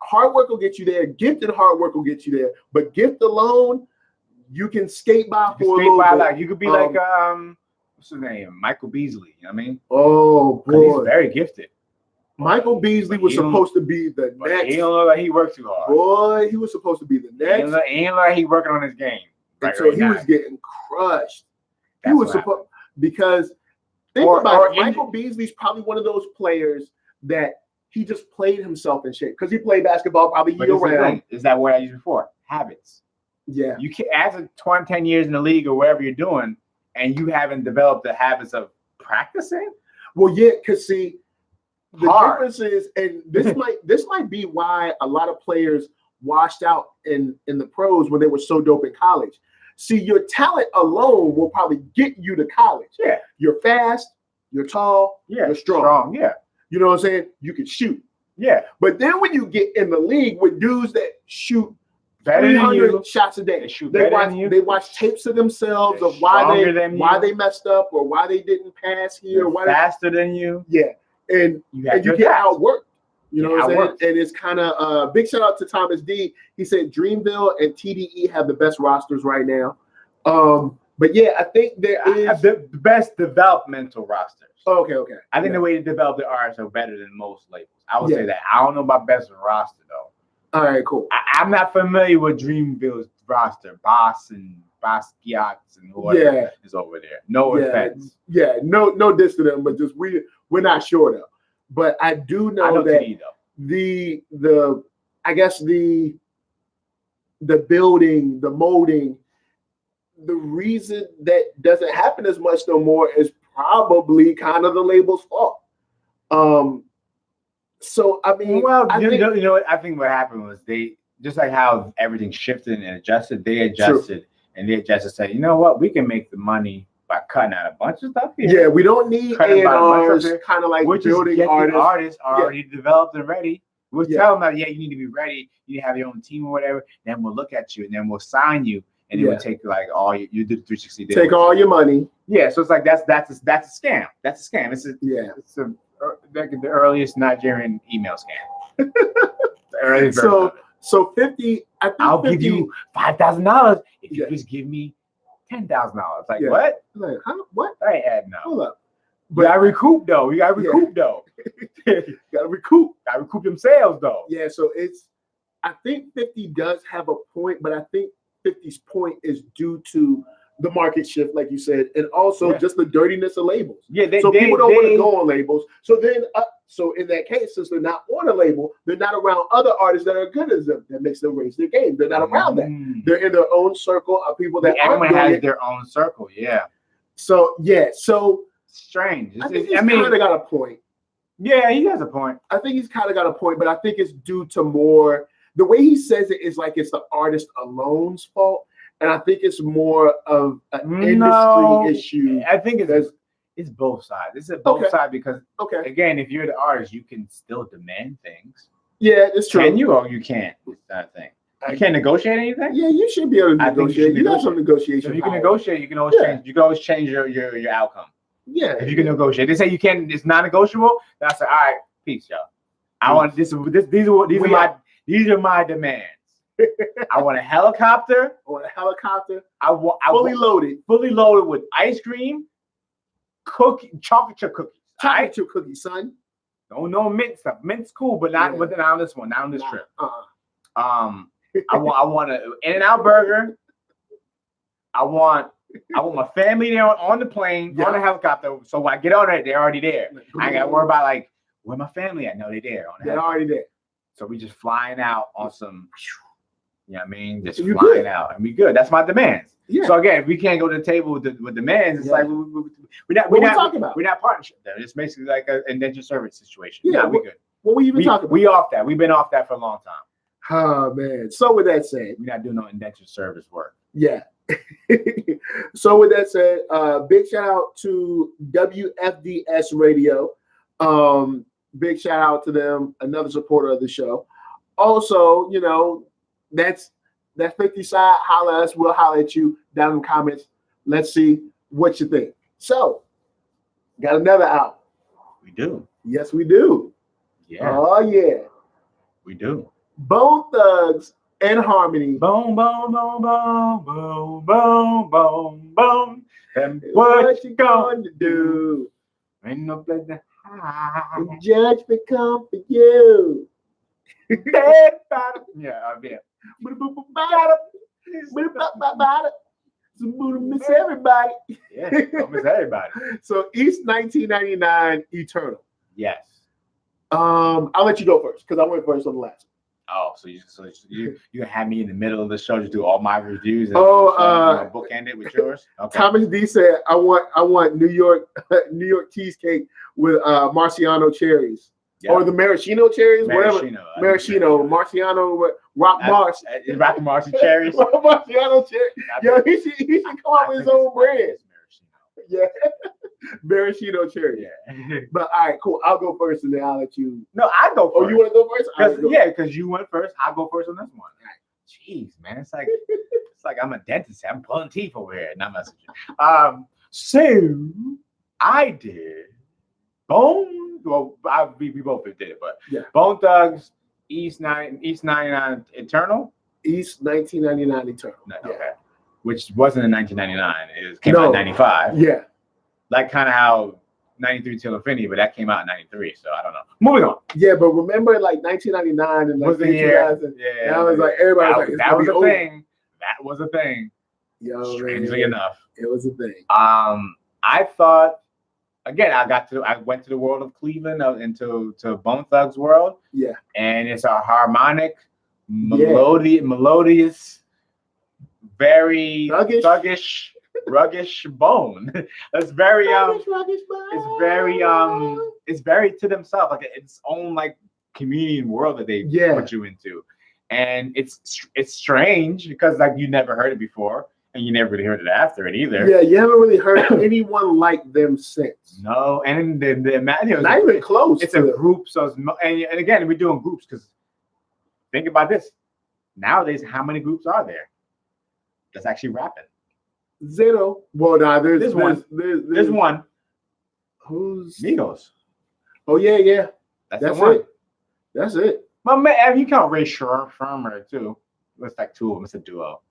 Hard work will get you there. Gift and hard work will get you there. But gift alone, you can skate by for a little bit. Like you could be like what's his name, Michael Beasley. You know what I mean? Oh boy, he's very gifted. Michael Beasley was supposed to be the next. He don't look like he worked too hard. Boy, he was supposed to be the next. He ain't like he working on his game. And so he was getting crushed. He was supposed because think about it. Michael Beasley's probably one of those players that he just played himself in shape because he played basketball probably year round. Is that what I used before? Habits. Yeah. You can't after 10 years in the league or wherever you're doing, and you haven't developed the habits of practicing. Well, yeah, because see. The difference is, and this might be why a lot of players washed out in the pros when they were so dope in college. See, your talent alone will probably get you to college. Yeah. You're fast, you're tall, you're strong. Yeah. You know what I'm saying? You can shoot. Yeah. But then when you get in the league with dudes that shoot better 300 shots a day, they watch tapes of themselves of why they messed up or why they didn't pass here. Why faster than you. Yeah. And you get outworked. You know what I'm saying? And it's kind of big shout out to Thomas D. He said Dreamville and TDE have the best rosters right now. But yeah, I think there is the best developmental rosters. Oh, okay. I think the way to develop the artists are better than most labels. I would say that. I don't know about best roster though. All right, cool. I'm not familiar with Dreamville's roster. Boss and Basquiat's and whoever is over there. No offense. Yeah, no diss to them, but just we're not sure though. But I do know that the I guess the building, the molding, the reason that doesn't happen as much no more is probably kind of the label's fault. So I mean, you know what? I think what happened was they just like how everything shifted and adjusted. They adjusted and they adjusted. Say, you know what? We can make the money by cutting out a bunch of stuff here. Yeah, we don't need A&Rs, kind of like building artists are already developed and ready. We'll tell them that, you need to be ready. You need to have your own team or whatever. Then we'll look at you and then we'll sign you. And it would take like all you do the 360 days. Take all your money. Yeah, so it's like that's a scam. That's a scam. It's the earliest Nigerian email scam. The earliest version. So 50. I'll give you $5,000 if you just give me $10,000. Like what? Like, huh? What? I ain't adding up. Hold up. But I recoup though. You gotta recoup though. Gotta recoup. Gotta recoup them sales though. Yeah. So I think 50 does have a point, but I think 50's point is due to the market shift, like you said, and also just the dirtiness of labels. Yeah, so people don't want to go on labels. So then, so in that case, since they're not on a label, they're not around other artists that are good as them. That makes them raise their game. They're not around that. They're in their own circle of people that everyone has their own circle. Yeah. So so strange. I think he's kind of got a point. Yeah, he has a point. I think he's kind of got a point, but I think it's due to more. The way he says it is like it's the artist alone's fault, and I think it's more of an industry issue. I think it's both sides. It's both sides because again, if you're the artist, you can still demand things. Yeah, it's true. Can you or you can't? It's that thing. You can't negotiate anything. Yeah, you should be able to negotiate. You got some negotiation. If you can negotiate, you can always change. You can always change your outcome. Yeah, if you can negotiate. They say you can't. It's non-negotiable. That's all right. Peace, y'all. I want this. These are my demands. I want a helicopter. I want fully loaded with ice cream, chocolate chip cookies. Chocolate chip cookies, son. No mint stuff. Mint's cool, but not on this one. Not on this trip. I want an In-N-Out burger. I want my family there on the plane, on the helicopter. So when I get on it, they're already there. I ain't got to worry about like where my family at. No, they're there. They're already there. So we just flying out on some, you know what I mean? Just flying out and we good. That's my demands. Yeah. So again, if we can't go to the table with demands, it's like we're not partnership. It's basically like an indentured service situation. Yeah, we good. What we even talking about? We off that. We've been off that for a long time. Oh man. So with that said, we're not doing no indentured service work. Yeah. So with that said, big shout out to WFDS Radio. Big shout out to them, another supporter of the show. Also, that's 50 side. Holla at us. We'll holler at you down in the comments. Let's see what you think. So, got another album. We do. Yes, we do. Yeah. Oh, yeah. We do. Bone Thugs and Harmony. Boom, boom, boom, boom, boom, boom, boom, boom. And what you gonna do? Ain't no place to hide. The judgment come for you. Yeah, Miss everybody. Yeah, miss everybody. So East 1999 Eternal. Yes. I'll let you go first because I went first on the last. Oh, so you gonna have me in the middle of the show just do all my reviews and bookend it with yours? Okay. Thomas D said I want New York cheesecake with Marciano cherries. Yep. Or the maraschino cherries, whatever. Maraschino, Marciano, Rock Mars. Rock Marcy cherries. Marciano cherry. Yo, he should come up with his own brand. Yeah. Maraschino cherry. Yeah. But all right, cool. I'll go first and then I'll let you. No, I go first. Oh, you want to go first? Yeah, because you went first. I'll go first on this one. Jeez, man. It's like I'm a dentist. I'm pulling teeth over here. Not messaging. So I did Bone. Well, we both did it, but yeah. Bone Thugs, East 99 Eternal. East 1999 Eternal. Okay. Which wasn't in 1999. It came out in 95. Yeah. Like kind of how 93 Till Infinity, but that came out in 93. So I don't know. Moving on. Yeah, but remember like 1999 and like 2000. Yeah. That was like everybody was like, that was a thing. That was a thing. Yo, strangely enough. It was a thing. I thought again, I went to the world of Cleveland into Bone Thugs world. Yeah. And it's a harmonic, melodious, very thuggish, ruggish Bone. That's very it's very to themselves, like its own like community and world that they put you into. And it's strange because like you never heard it before. And you never really heard it after it either. Yeah, you haven't really heard anyone like them since. No, and the not even close. It's a group, so and again, we're doing groups because think about this. Nowadays, how many groups are there that's actually rapping? Zero. Well, there's one. There's one. Who's Migos? Oh yeah. That's the one. That's it. But man, you count Ray Shermer too. It's like two of them. It's a duo.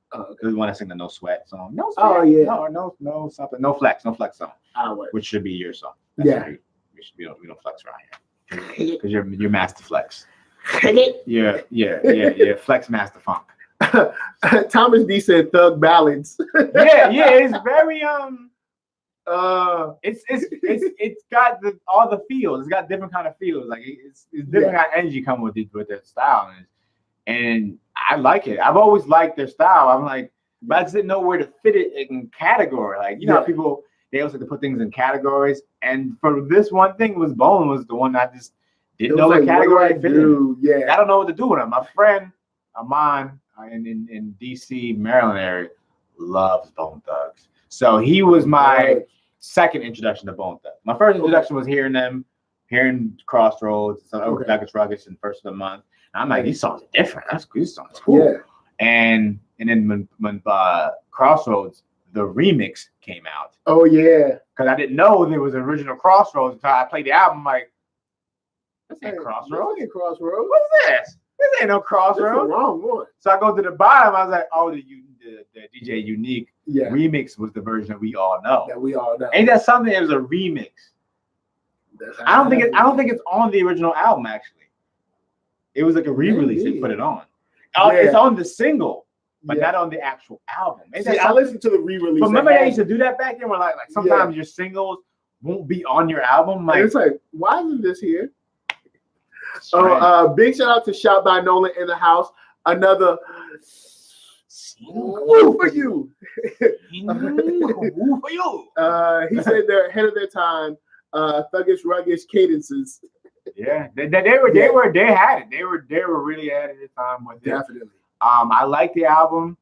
There's one that sing the No Sweat song. No Sweat. Oh yeah. No something. No Flex song. Which should be your song. We don't flex around here because you're Master Flex. Yeah. Flex Master Funk. Thomas D said Thug Ballads. yeah. It's very it's got all the feels. It's got different kind of feels. Like it's different kind of energy coming with their style, and I like it. I've always liked their style. I'm like, but I just didn't know where to fit it in category. Like you know, how people they always like to put things in categories, and for this one thing was Bone was the one I just didn't know what category to fit in. Yeah, I don't know what to do with him. My friend Amon in DC, Maryland area loves Bone Thugs, so he was my second introduction to Bone Thugs. My first introduction was hearing Crossroads, Nuggets Ruggets, and First of the Month. And I'm like, these songs are different. That's good. These songs cool. Yeah. And then when Crossroads, the remix came out. Oh yeah. Because I didn't know there was an original Crossroads until I played the album. I'm like, this ain't Crossroads. This ain't Crossroads. What's this? This ain't no Crossroads. That's the wrong one. So I go to the bottom. I was like, oh, the DJ Unique remix was the version that we all know. Ain't that something? It was a remix. I don't think it's on the original album actually. It was like a re-release. They put it on. It's on the single, but not on the actual album. I listened to the re-release. But remember they used to do that back then, where like sometimes your singles won't be on your album. Like it's like, why isn't this here? Big shout out to Shot by Nolan in the house. Another woo for you. Woo for you. He said they're ahead of their time. Thuggish, ruggish cadences. Yeah, they had it. They were really ahead of their time with it. Definitely. I like the album.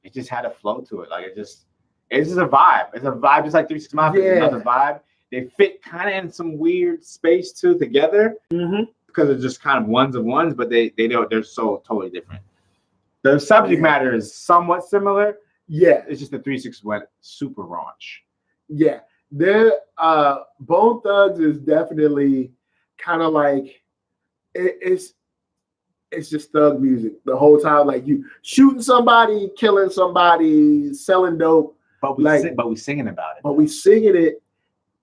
It just had a flow to it. Like it's just a vibe. It's a vibe, just like 3 6 Mafia. It's another vibe. They fit kind of in some weird space too together because it's just kind of ones of ones, but they're so totally different. The subject matter is somewhat similar. Yeah, it's just the 3 6 went super raunch. Yeah. Their Bone Thugs is definitely kind of like it's just thug music the whole time. Like you shooting somebody, killing somebody, selling dope. But we singing about it. But we singing it,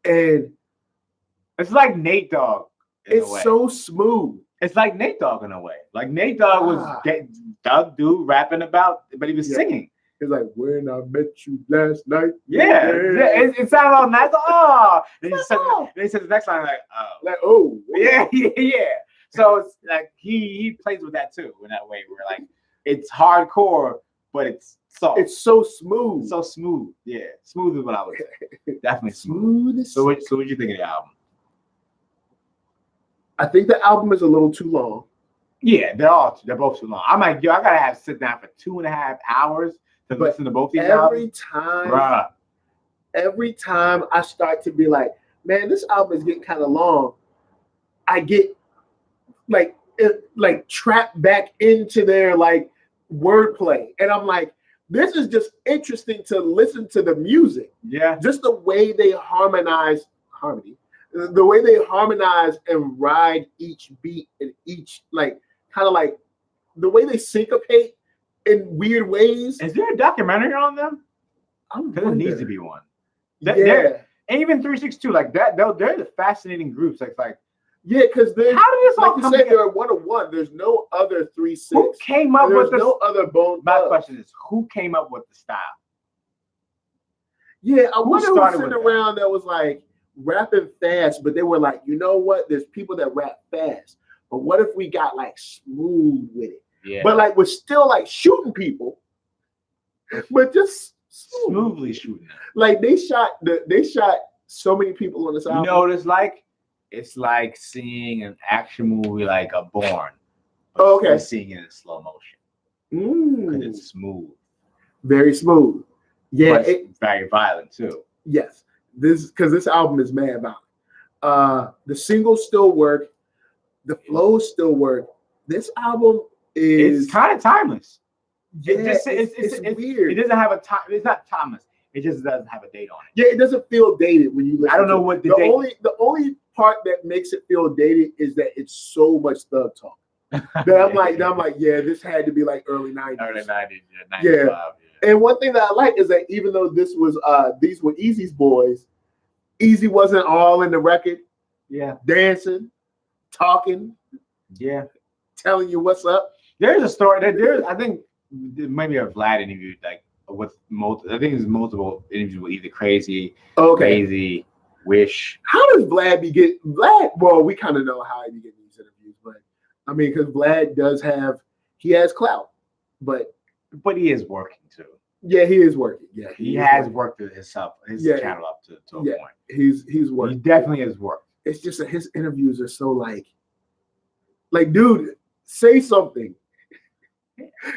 and it's like Nate Dogg. It's so smooth. It's like Nate Dogg in a way. Like Nate Dogg was thug dude rapping about, but he was singing. It's like when I met you last night. Yeah. It sounded all nice. Oh, then he said the next line yeah. So it's like he plays with that too in that way where like it's hardcore, but it's soft. It's so smooth. So smooth. Yeah, smooth is what I would say. Definitely smooth. So what you think of the album? I think the album is a little too long. Yeah, they're both too long. I'm like, yo, I gotta have to sit down for 2.5 hours to listen to both these albums. Every time I start to be like, man, this album is getting kind of long, I get like trapped back into their like wordplay, and I'm like, this is just interesting to listen to the music. Yeah, just the way they harmonize the way they harmonize and ride each beat and each like kind of like the way they syncopate in weird ways. Is there a documentary on them? There needs to be one. And even 362, like that, they're the fascinating groups. Like yeah, because there's how did this all like come you said, together? they're 101. There's no other 3-6. Who came up with this? No other Bone. My question is, who came up with the style? Yeah, I wonder who was sitting around that was like rapping fast, but they were like, you know what? There's people that rap fast, but what if we got like smooth with it? Yeah. But like we're still like shooting people, but just smoothly shooting them. Like they shot so many people on this album. You know what it's like? It's like seeing an action movie like a Bourne. Oh, okay. Seeing it in slow motion. Because it's smooth. Very smooth. Yeah. But it's very violent too. Yes. This album is mad violent. The singles still work. The flows still work. This album is kind of timeless. Yeah, it's weird. It doesn't have a time. It's not timeless. It just doesn't have a date on it. Yeah, it doesn't feel dated when you listen. I don't know what the only part that makes it feel dated is that it's so much thug talk. I'm like, yeah, this had to be like early 90s. Early 90s, yeah. And one thing that I like is that even though these were Eazy's boys, Eazy wasn't all in the record. Yeah. Dancing, talking. Yeah. Telling you what's up. There's a story that I think maybe a Vlad interview like with I think there's multiple interviews with either Crazy, Crazy, Wish. How does Vlad Vlad? Well, we kind of know how he be getting these interviews, but I mean, because Vlad he has clout, but he is working too. Yeah, he is working. Yeah, he has worked his channel up to a point. He's working. He definitely has worked. It's just that his interviews are so like, dude, say something.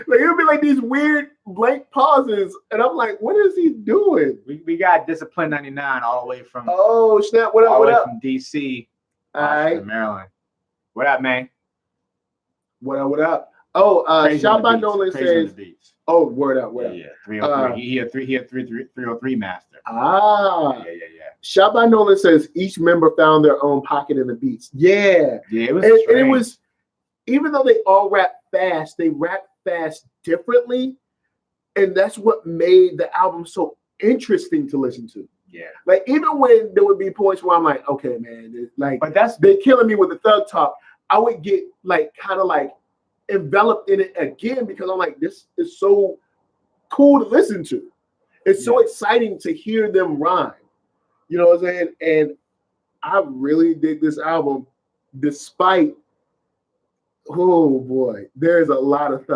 Like it'll be like these weird blank pauses, and I'm like, what is he doing? We got Discipline 99 all the way from snap! What up? What up? From DC, all right, Maryland. What up, man? What up? What up? Oh, Shot by Nolan says, "Oh, word up, word up." Yeah, 303. He had 303 master. Yeah. Shot by Nolan says each member found their own pocket in the beats. Yeah, it was. And it was, even though they all rap fast, they rap fast differently, and that's what made the album so interesting to listen to. Yeah, like even when there would be points where I'm like, okay, man, but they're killing me with the thug talk, I would get like kind of like enveloped in it again because I'm like, this is so cool to listen to. It's so exciting to hear them rhyme. You know what I'm saying? And I really dig this album, despite. Oh boy, there's a lot of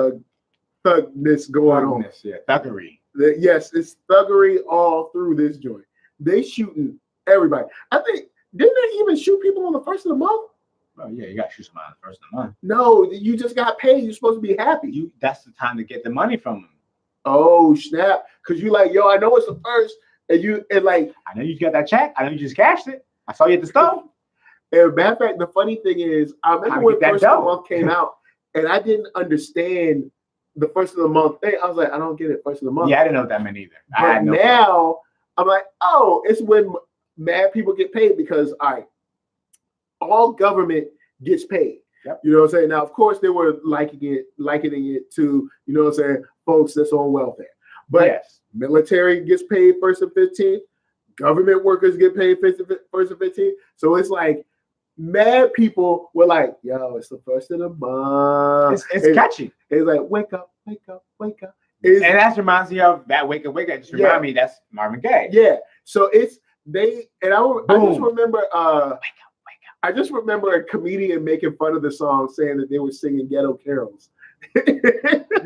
thugness going on. Yeah, thuggery. Yes, it's thuggery all through this joint. They shooting everybody. I think didn't they even shoot people on the first of the month? Oh yeah, you got to shoot somebody on the first of the month. No, you just got paid. You're supposed to be happy. That's the time to get the money from them. Oh snap! Because you like, yo, I know it's the first, and like, I know you got that check. I know you just cashed it. I saw you at the store. And matter of fact, the funny thing is, I remember when first of the month came out, and I didn't understand the first of the month thing. I was like, I don't get it, first of the month. Yeah, I didn't know what that meant either. But now I'm like, oh, it's when mad people get paid because all government gets paid. Yep. You know what I'm saying? Now, of course, they were likening it to, you know what I'm saying, folks that's on welfare. But military gets paid 1st and 15th. Government workers get paid 1st and 15th. So it's like, mad people were like, yo, it's the first of the month. It's catchy. It's like, wake up, wake up, wake up. And that reminds me of that wake up, wake up. Just remind me that's Marvin Gaye. Yeah. So it's I just remember wake up. I just remember a comedian making fun of the song saying that they were singing ghetto carols.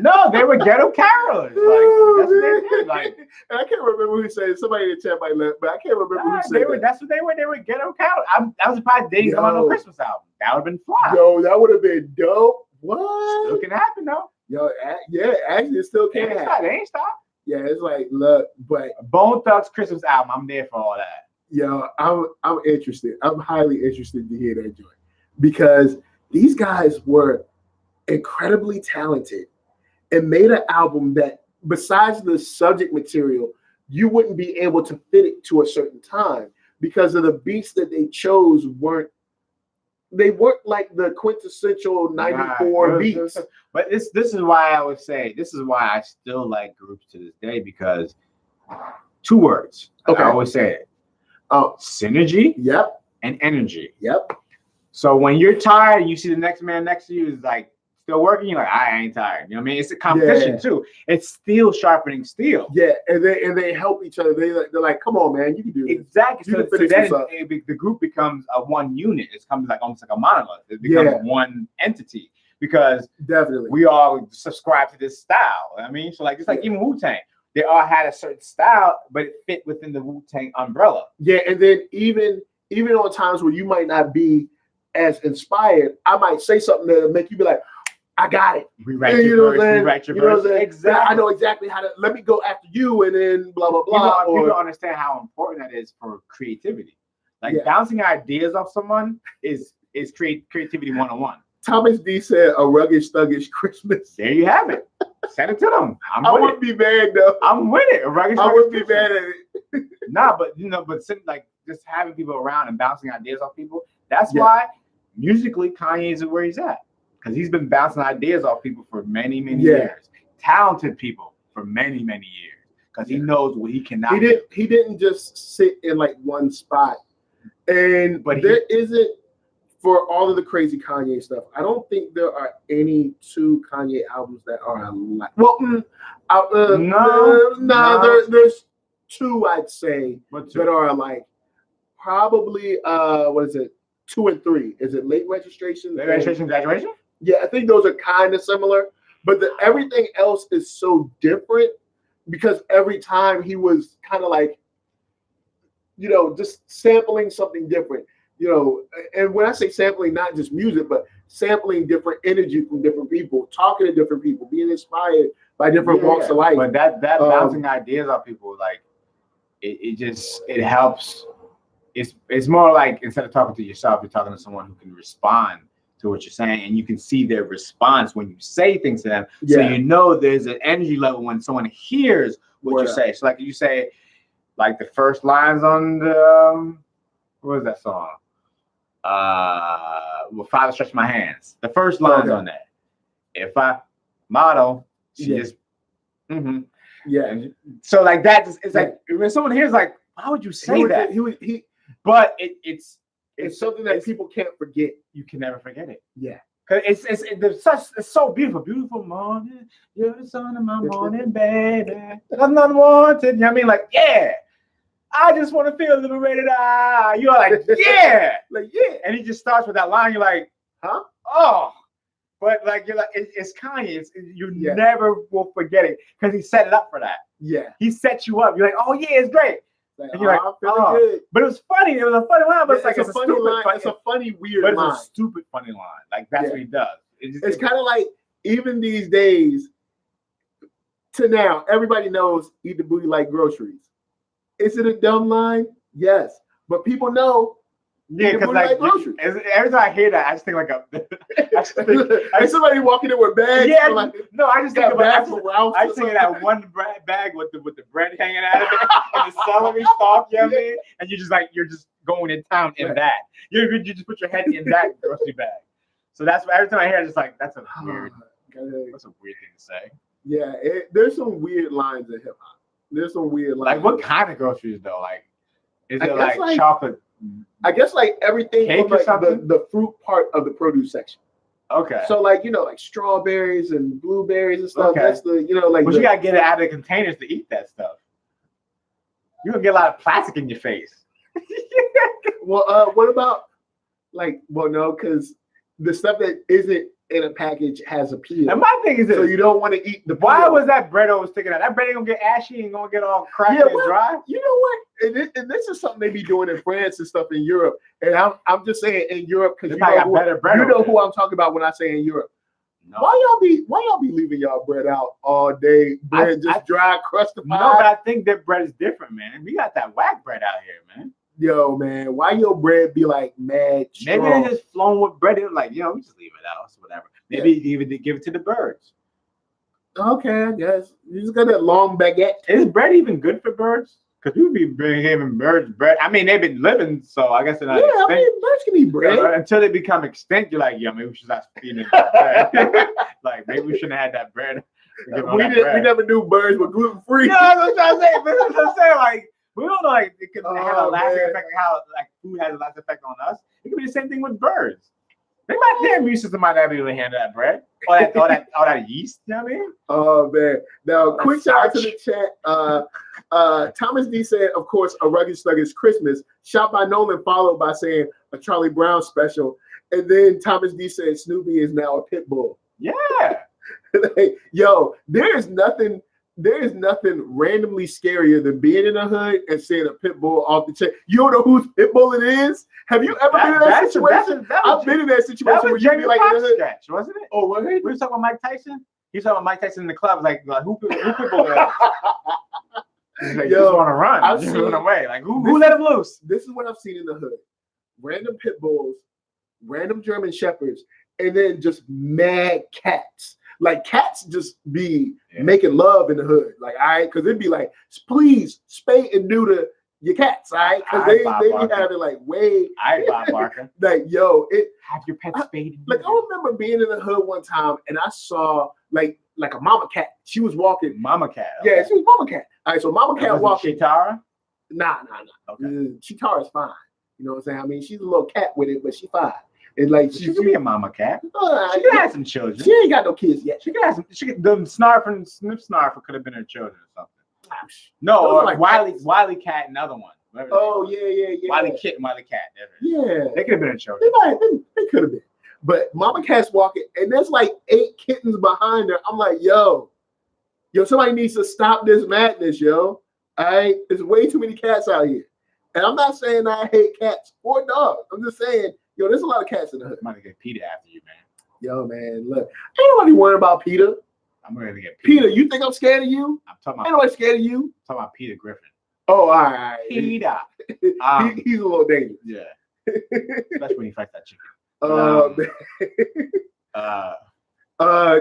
No, they were ghetto carolers. Like that's what they did. Like, and I can't remember who said it. Somebody in the chat might left, but I can't remember who said that. That's what they were. They were ghetto carolers. I was surprised they didn't come on no Christmas album. That would have been fly. Yo, that would have been dope. What? Still can happen though. Yo, yeah, actually, it still can happen. They ain't stop. Yeah, it's like, look, but Bone Thugs Christmas album. I'm there for all that. Yo, I'm interested. I'm highly interested to hear that joint because these guys were incredibly talented and made an album that, besides the subject material, you wouldn't be able to fit it to a certain time because of the beats that they chose weren't like the quintessential 94 beats. But this is why I would say, this is why I still like groups to this day, because 2 words. Okay. I always say it. Synergy. Yep. And energy. Yep. So when you're tired, you see the next man next to you is like still working, you're like, I ain't tired. You know what I mean? It's a competition too. It's steel sharpening steel. Yeah, and they help each other. They're like, come on, man, you can do this. Exactly. So then the group becomes a one unit. It becomes like almost like a monolith. It becomes one entity because definitely we all subscribe to this style. I mean, so like it's like even Wu-Tang. They all had a certain style, but it fit within the Wu-Tang umbrella. Yeah, and then even on times where you might not be as inspired, I might say something that'll make you be like, I got it. Rewrite your verse. Exactly. I know exactly how to. Let me go after you, and then blah blah blah. People don't understand how important that is for creativity. Like bouncing ideas off someone is creativity 101. Thomas D said a rugged thuggish Christmas. There you have it. Send it to them. I wouldn't be mad though. I'm with it. A rugged I wouldn't be mad at it. Nah, but like just having people around and bouncing ideas off people. That's why musically Kanye is where he's at. Because he's been bouncing ideas off people for many, many years. Talented people for many, many years. Because he knows what he cannot do. He didn't just sit in like one spot. But there isn't, for all of the crazy Kanye stuff, I don't think there are any 2 Kanye albums that are alike. Well, there's 2 I'd say that are alike. Probably, what is it? 2 and 3. Is it Late Registration? Late Registration, Graduation? Yeah, I think those are kind of similar, but everything else is so different because every time he was kind of like, just sampling something different, and when I say sampling, not just music, but sampling different energy from different people, talking to different people, being inspired by different walks of life. But that bouncing ideas off people, like it helps. It's more like instead of talking to yourself, you're talking to someone who can respond to what you're saying, and you can see their response when you say things to them. So there's an energy level when someone hears what you say. So like you say, like the first lines on the what is that song? Well, Father Stretch My Hands. The first lines on that. If I model, she just So like that, it's like when someone hears like, why would you say that? But it's something that people can't forget. You can never forget it. Yeah. Cause it's so beautiful. Beautiful morning. You're the sun of my morning, baby. I'm not wanted. You know what I mean? Like, I just want to feel liberated. You're like, And he just starts with that line. You're like, huh? Oh. But like you're like, it's Kanye. You never will forget it because he set it up for that. Yeah. He set you up. You're like, oh yeah, it's great. Like, and you're like, oh. Good. But it was funny. It was a funny line, but it's a funny line. It's a funny, weird line. But it's a stupid, funny line. Like that's what he does. It's kind of like even these days to now, everybody knows eat the booty like groceries. Is it a dumb line? Yes, but people know. Yeah, because like every time I hear that, I just think like I somebody walking in with bags. Yeah, like, no, I just think about I just think of that one bag with the bread hanging out of it and the celery stalk. You know what I mean? And you're just going in town in that. You just put your head in that grocery bag. So that's every time I hear it, it's like that's a weird thing to say. Yeah, there's some weird lines in hip hop. There's some weird lines. Like what kind of groceries though? Like is it like chocolate? I guess like everything from like the fruit part of the produce section. Okay. So like like strawberries and blueberries and stuff. Okay. That's the like. But you gotta get it out of the containers to eat that stuff. You're gonna get a lot of plastic in your face. Well, what about like? Well, no, because the stuff that isn't in a package has a peel. And my thing is this. So you don't want to eat the peel. Why was that bread always sticking out? That bread ain't gonna get ashy and gonna get all cracked and dry. You know what? And this is something they be doing in France and stuff in Europe. And I'm just saying in Europe because you know who I'm talking about when I say in Europe. No. Why y'all be leaving y'all bread out all day? Bread dry, crusted. No, but I think that bread is different, man. We got that whack bread out here, man. Yo, man, why your bread be like mad strong? Maybe they just flown with bread. They're like, we just leave it out, so whatever. Maybe even give it to the birds. Okay, I guess. You just got that long baguette. Is bread even good for birds? Because we would be giving birds bread. I mean, they've been living, so I guess they're not extinct. I mean, birds can eat bread. Until they become extinct, you're like, maybe we should start feeding them bread. Like, maybe we shouldn't have had that bread. We never knew birds were gluten-free. No, that's what I'm trying to say. But that's what I'm saying. Like, we don't know, like, it could have a lasting effect on how, like, food has a lasting effect on us. It could be the same thing with birds. Their immune system might not be able to handle that bread. All that yeast, you know what I mean? Oh, man. Now, quick shout out to the chat. Thomas D said, of course, a Rugged Sluggish Christmas. Shot by Nolan, followed by saying a Charlie Brown special. And then Thomas D said, Snoopy is now a pit bull. Yeah. Like, yo, there's nothing randomly scarier than being in a hood and seeing a pit bull off the chain. You don't know whose pit bull it is? Have you ever been in that situation? I've been in that situation where you be like in the hood. Sketch, wasn't it? Oh, what? We were talking about Mike Tyson. He was talking about Mike Tyson in the club. Like who pit bull is? He's like, you just want to run. I've just run away. Like who let him loose? This is what I've seen in the hood: random pit bulls, random German shepherds, and then just mad cats. Like cats just be making love in the hood. Like, all right, because it'd be like, please spay and neuter your cats, all right? Because they be having like way. Bob Barker. Like, yo, have your pet spayed. Like, I remember being in the hood one time and I saw like a mama cat. She was walking. Mama cat. Okay. Yeah, she was mama cat. All right, so mama cat walking. Chitara? Nah. Okay. Chitara's fine. You know what I'm saying? I mean, she's a little cat with it, but she's fine. And like she could be a mama cat. She could have some children. She ain't got no kids yet. She could have some. The Snarf Sniff Snarfer could have been her children or something. No, or like Wiley Cat, another one. Oh yeah. Wiley Kit and Wiley Cat. Yeah, they could have been her children. They could have been. But mama cat's walking, and there's like 8 kittens behind her. I'm like, yo, somebody needs to stop this madness, yo. All right, there's way too many cats out here, and I'm not saying I hate cats or dogs. I'm just saying. Yo, there's a lot of cats in the hood. I'm gonna get Peter after you, man. Yo, man, look. Ain't nobody worried about Peter. I'm gonna get Peter. You think I'm scared of you? I'm talking about. Ain't nobody scared of you. I'm talking about Peter Griffin. Oh, all right. Peter. He's a little dangerous. Yeah. Especially when he fights that chicken.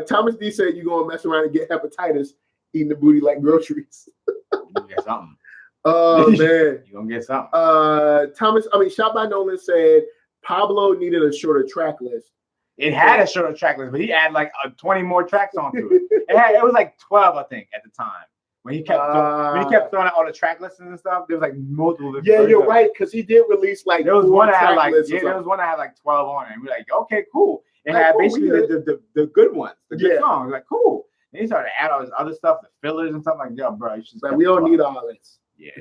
Thomas D said you're gonna mess around and get hepatitis eating the booty like groceries. You get something. Oh man. You're gonna get something. Shot by Nolan said Pablo needed a shorter track list. It had a shorter track list, but he added like 20 more tracks onto it. It was like 12, I think, at the time. When he kept throwing out all the track lists and stuff, there was like multiple. Yeah, you're right, because he did release like there was one that had like like 12 on it. And we're like, okay, cool. It had basically the good ones, the good songs. Like, cool. And he started to add all this other stuff, the fillers and stuff like, yo, bro, you should. Like, we don't need all this. Yeah,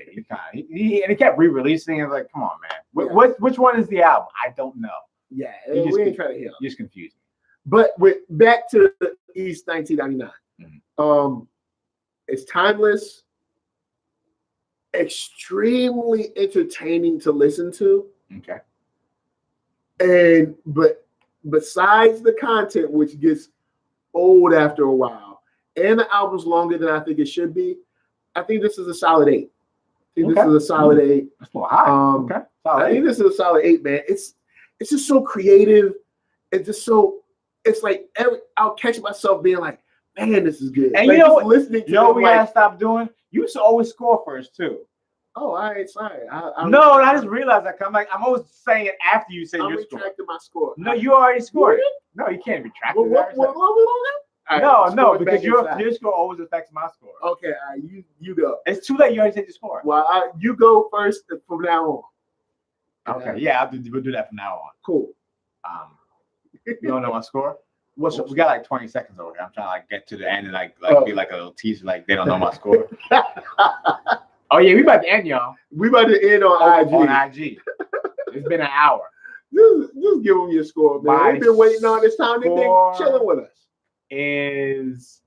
he kept re-releasing. It's like, come on, man. Which one is the album? I don't know. Yeah, we ain't trying to hear. You just confused me. But back to East 1999. Mm-hmm. It's timeless, extremely entertaining to listen to. Okay. But besides the content, which gets old after a while, and the album's longer than I think it should be, I think this is a solid 8. This is a solid 8. That's a little high. Okay. I think this is a solid 8, man. It's just so creative. It's just so. It's like I'll catch myself being like, man, this is good. And like, you know listening to what we gotta stop doing? You used to always score first too. Oh, all right, sorry. I just realized that. I'm always saying it after you say your score. I'm retracting my score. No, you already scored. No, you can't retract it. No, because your score always affects my score. Okay, you go. It's too late. You already said your score. Well, you go first from now on. Okay, yeah, we'll do that from now on. Cool. You don't know my score? We got like 20 seconds over here. I'm trying to like get to the end and like be like a little teaser, like they don't know my score. Oh yeah, we about to end, y'all. We about to end on IG. On IG. It's been an hour. Just give them your score, man. They've been waiting on this time. They've been chilling with us. Is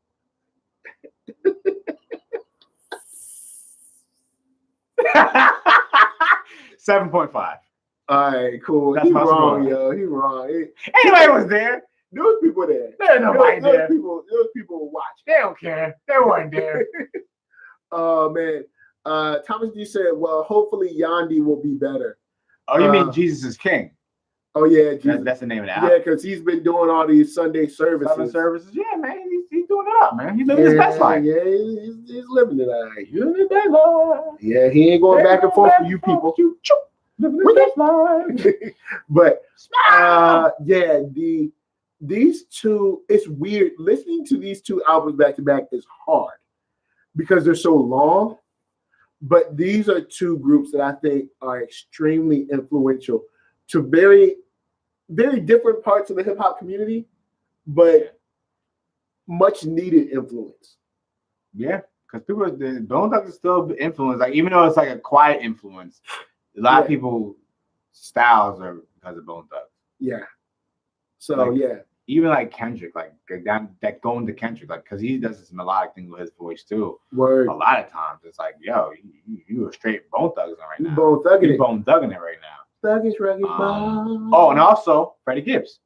7.5. All right, cool. That's He my wrong, score. yo. He wrong. Anybody was there. There was people there. There's nobody there. There was people watching. They don't care. They weren't there. Oh man. Thomas D said, well, hopefully Yandi will be better. Oh, you mean Jesus is King? Oh yeah, Jesus. That's the name of the album. Yeah, because he's been doing all these Sunday services. Yeah, man. He's doing it up, man. He's living his best life. Yeah, he's living it all right. Living his best life. Yeah, he ain't going back and forth for you people. Living his best life. But yeah, these two, it's weird. Listening to these two albums back to back is hard because they're so long. But these are two groups that I think are extremely influential to very, very different parts of the hip hop community, but much needed influence. Yeah, because the Bone Thugs is still influence. Like even though it's like a quiet influence, a lot of people styles are because of Bone Thugs. Yeah. So even like Kendrick, like that going to Kendrick, like because he does this melodic thing with his voice too. Word. A lot of times it's like, yo, you are straight Bone Thugs right now. Bone Thugging it. Bone Thugging it right now. Thuggish, rugged, oh, and also Freddie Gibbs.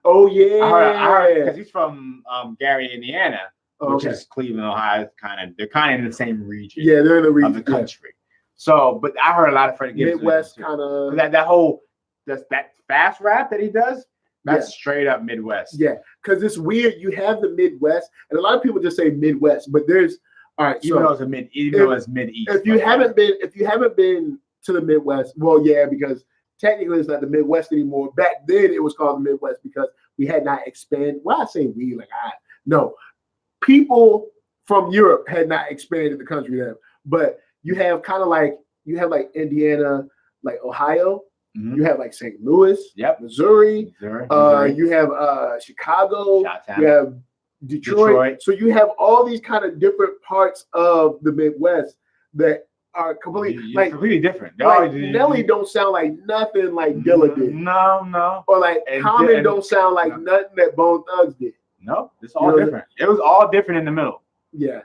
Oh yeah, I heard because he's from Gary, Indiana, which is Cleveland, Ohio. They're kind of in the same region. Yeah, they're in the region of the country. So, but I heard a lot of Freddie Gibbs. Midwest kind of that fast rap that he does. That's straight up Midwest. Yeah, because it's weird. You have the Midwest, and a lot of people just say Midwest, but there's even though it's Mid-East. If you haven't been to the Midwest, well, yeah, because technically it's not the Midwest anymore. Back then it was called the Midwest because we had not expanded. Well, I say we, no, people from Europe had not expanded the country then. But you have Indiana, like Ohio. Mm-hmm. You have like St. Louis, Missouri. You have Chicago. You have Detroit. So you have all these kind of different parts of the Midwest that are completely different. Nelly don't sound like nothing like Dilla did. No. Or like Common don't sound like nothing that Bone Thugs did. No, it's all different. It was all different in the middle. Yeah,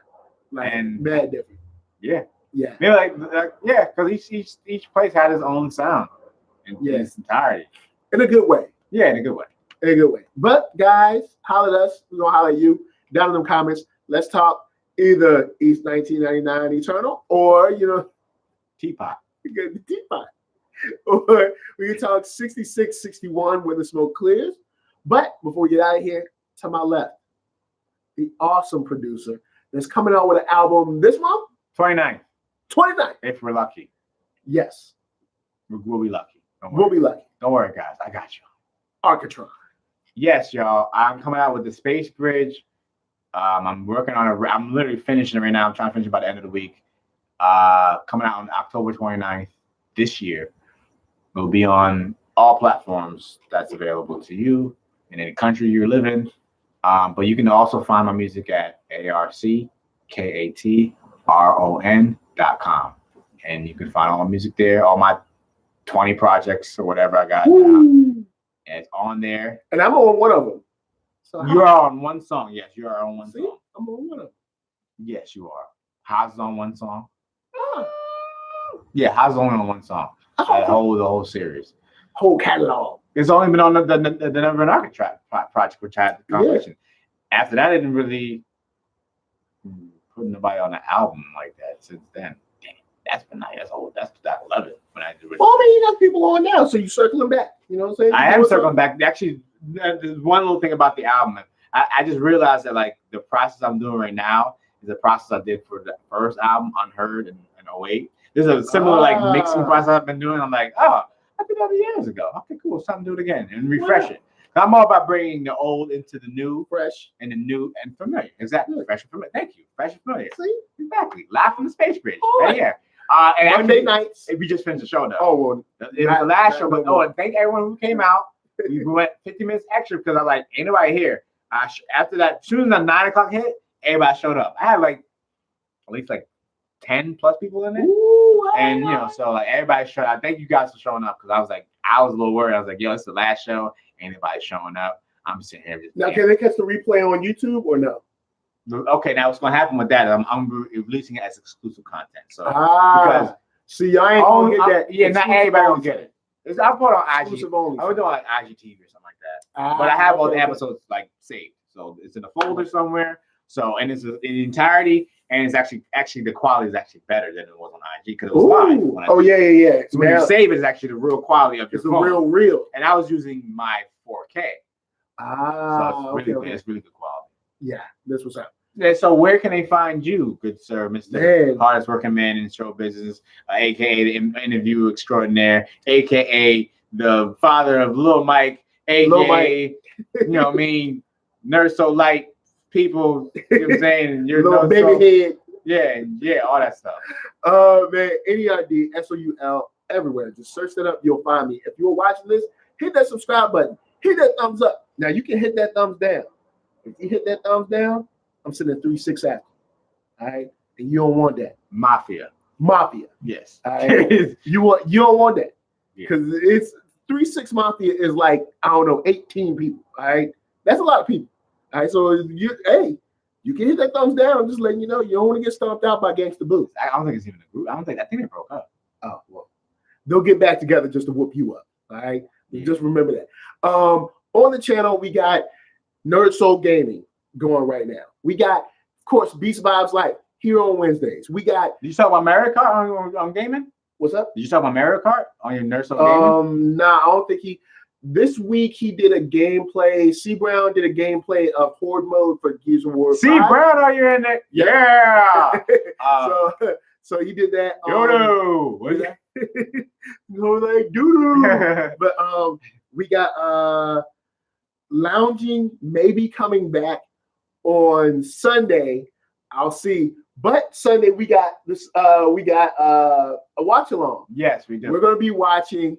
and mad different. Yeah. Maybe because each place had its own sound. In its entirety. In a good way. Yeah, in a good way. In a good way. But guys, holler at us. We're gonna holler at you down in the comments. Let's talk either East 1999 Eternal or Teapot. The Teapot. Or we can talk 66, 61 When the Smoke Clears. But before we get out of here, to my left, the awesome producer that's coming out with an album this month. 29. If we're lucky. Yes. We'll be lucky. We'll be lucky. Don't worry, guys. I got you. Arckatron. Yes, y'all. I'm coming out with the Space Bridge. I'm working on I'm literally finishing it right now. I'm trying to finish it by the end of the week. Coming out on October 29th this year. It'll be on all platforms that's available to you in any country you live in. But you can also find my music at ARCKATRON.com. And you can find all my music there, all my 20 projects or whatever I got now. And it's on there. And I'm on one of them. So you are on one song. Yes, you are on one song. I'm on one of them. Yes, you are. Haas is on one song. Yeah, Haas is only on one song. The whole series. Whole catalog. It's only been on the Never Arcka project, which had the compilation. Yeah. After that, I didn't really put nobody on an album like that since then. That's been nice. That's old. That's 2011 when I did it. Well, I mean, you got people on now, so you circling back. You know what I'm saying? I am circling back. Actually, there's one little thing about the album. I just realized that like the process I'm doing right now is the process I did for the first album, Unheard, in 08. There's a similar like mixing process I've been doing. I'm like, I did that years ago. Okay, cool. It's time to do it again and refresh it. I'm all about bringing the old into the new, fresh, and the new and familiar. Exactly. Fresh and familiar. Thank you. Fresh and familiar. See? Exactly. Live from the Space Bridge. Right here. And Monday nights. We just finished the show though. Oh, well. It was the last show, but and thank everyone who came out. We went 50 minutes extra because I was like, ain't nobody here. After that, as soon as the 9 o'clock hit, everybody showed up. I had like at least like 10 plus people in it. Ooh, And you know, so like everybody showed up. Thank you guys for showing up, because I was a little worried. I was like, yo, it's the last show. Ain't anybody showing up. I'm sitting here just. Now, can they catch the replay on YouTube or no? Okay, now what's gonna happen with that? I'm releasing it as exclusive content. So because see, I ain't gonna get that. Yeah, not everybody gonna get it. I put it on IG. Exclusive only. I would do it on like IGTV or something like that. But I have all the episodes like saved, so it's in a folder somewhere. So and it's in entirety, and it's actually the quality is actually better than it was on IG, because it was live. Oh yeah. So when you save it, it's actually the real quality of your phone. It's real. And I was using my 4K. So it's really good. It's really good quality. Yeah, this was up. Yeah, so where can they find you, good sir, Mr. Hardest Working Man in Show Business, aka the interview extraordinaire, aka the father of Lil Mike, aka you know what I mean, NERDSoul light people, you know what I'm saying? You're little baby head. Yeah, all that stuff. Man, NERD, SOUL, everywhere. Just search that up, you'll find me. If you're watching this, hit that subscribe button, hit that thumbs up. Now you can hit that thumbs down. If you hit that thumbs down, I'm sitting at 3-6 after. All right. And you don't want that. Mafia. Yes. All right. you don't want that. Because it's 3-6 Mafia is like, I don't know, 18 people. All right. That's a lot of people. All right. So you can hit that thumbs down. I'm just letting you know you don't want to get stomped out by Gangsta Boo. I don't think it's even a group. I think they broke up. Oh, well. They'll get back together just to whoop you up. All right. Just remember that. On the channel, we got NERDSoul Gaming going right now. We got, of course, Beast Vibes Life here on Wednesdays. We got. Did you talk about Mario Kart on gaming? What's up? Did you talk about Mario Kart on your NERDSoul gaming? Nah, I don't think he. This week he did a gameplay. C Brown did a gameplay of Horde mode for Gears of War 5. C Brown, are you in there? Yeah. So he did that. Dodo. What is that? No, like doodoo. But we got lounging maybe coming back on Sunday. I'll see. But Sunday we got this. We got a watch along. Yes, we do. We're gonna be watching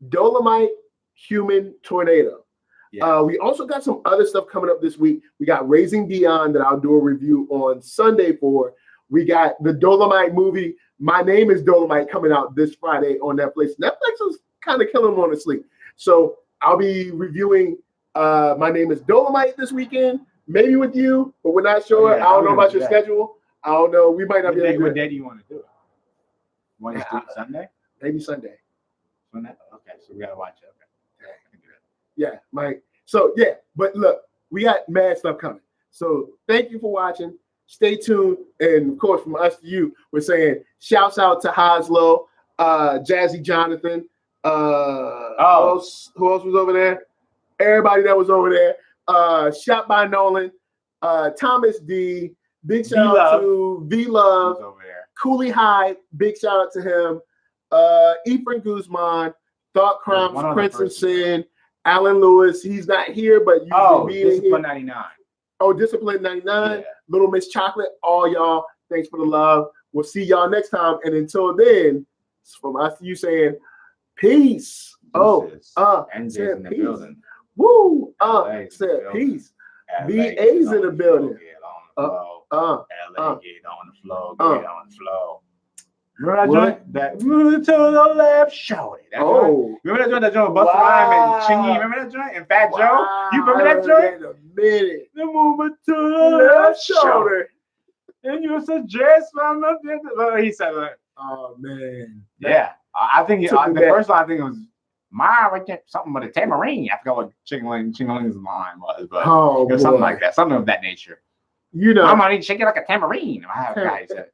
Dolomite Human Tornado. Yes. We also got some other stuff coming up this week. We got Raising Dion that I'll do a review on Sunday for. We got the Dolomite movie. My Name is Dolomite coming out this Friday on Netflix. Netflix is kind of killing them on the sleep. So I'll be reviewing My Name is Dolomite this weekend, maybe with you, but we're not sure. I don't know about your schedule. I don't know. We might not be able to do it. What day do you want to do it? Want to do it Sunday? Maybe Sunday. Sunday? Okay, so we got to watch it. Okay. Yeah, Mike. So, yeah, but look, we got mad stuff coming. So thank you for watching. Stay tuned. And, of course, from us to you, we're saying shouts out to Hoslow, Jazzy Jonathan. Who else was over there? Everybody that was over there. Shot by Nolan. Thomas D. Big shout out to V-Love. Cooley High. Big shout out to him. Ephraim Guzman. Thought Crimes, Prince and Sin. Alan Lewis. He's not here, but usually being Discipline 99. Oh, Discipline 99. Yeah. Little Miss Chocolate. All y'all. Thanks for the love. We'll see y'all next time. And until then, it's from us to you saying peace. And said in the peace. Building. Woo. Said peace. VA's in the building. LA, get on the floor. Get on the floor. Remember that joint? That move to the left, show it. Remember that joint with Busta Rhymes and Chingy? Remember that joint? And Fat Joe? You remember that joint? Wait a minute. The move it to the left shoulder. And you suggest from the he said like, oh man. Yeah. I think the first line I think it was something with a tambourine. I forgot what Ching-a-ling's line was, but it was something like that, something of that nature. You know, Mama, I need to shake it like a tambourine. I have a guy said.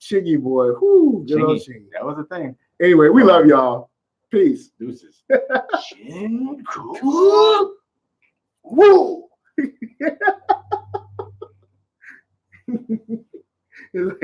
Chiggy boy, whoo, Chingy. That was the thing. Anyway, we love y'all. Peace. Deuces. Cool. Woo. It's like,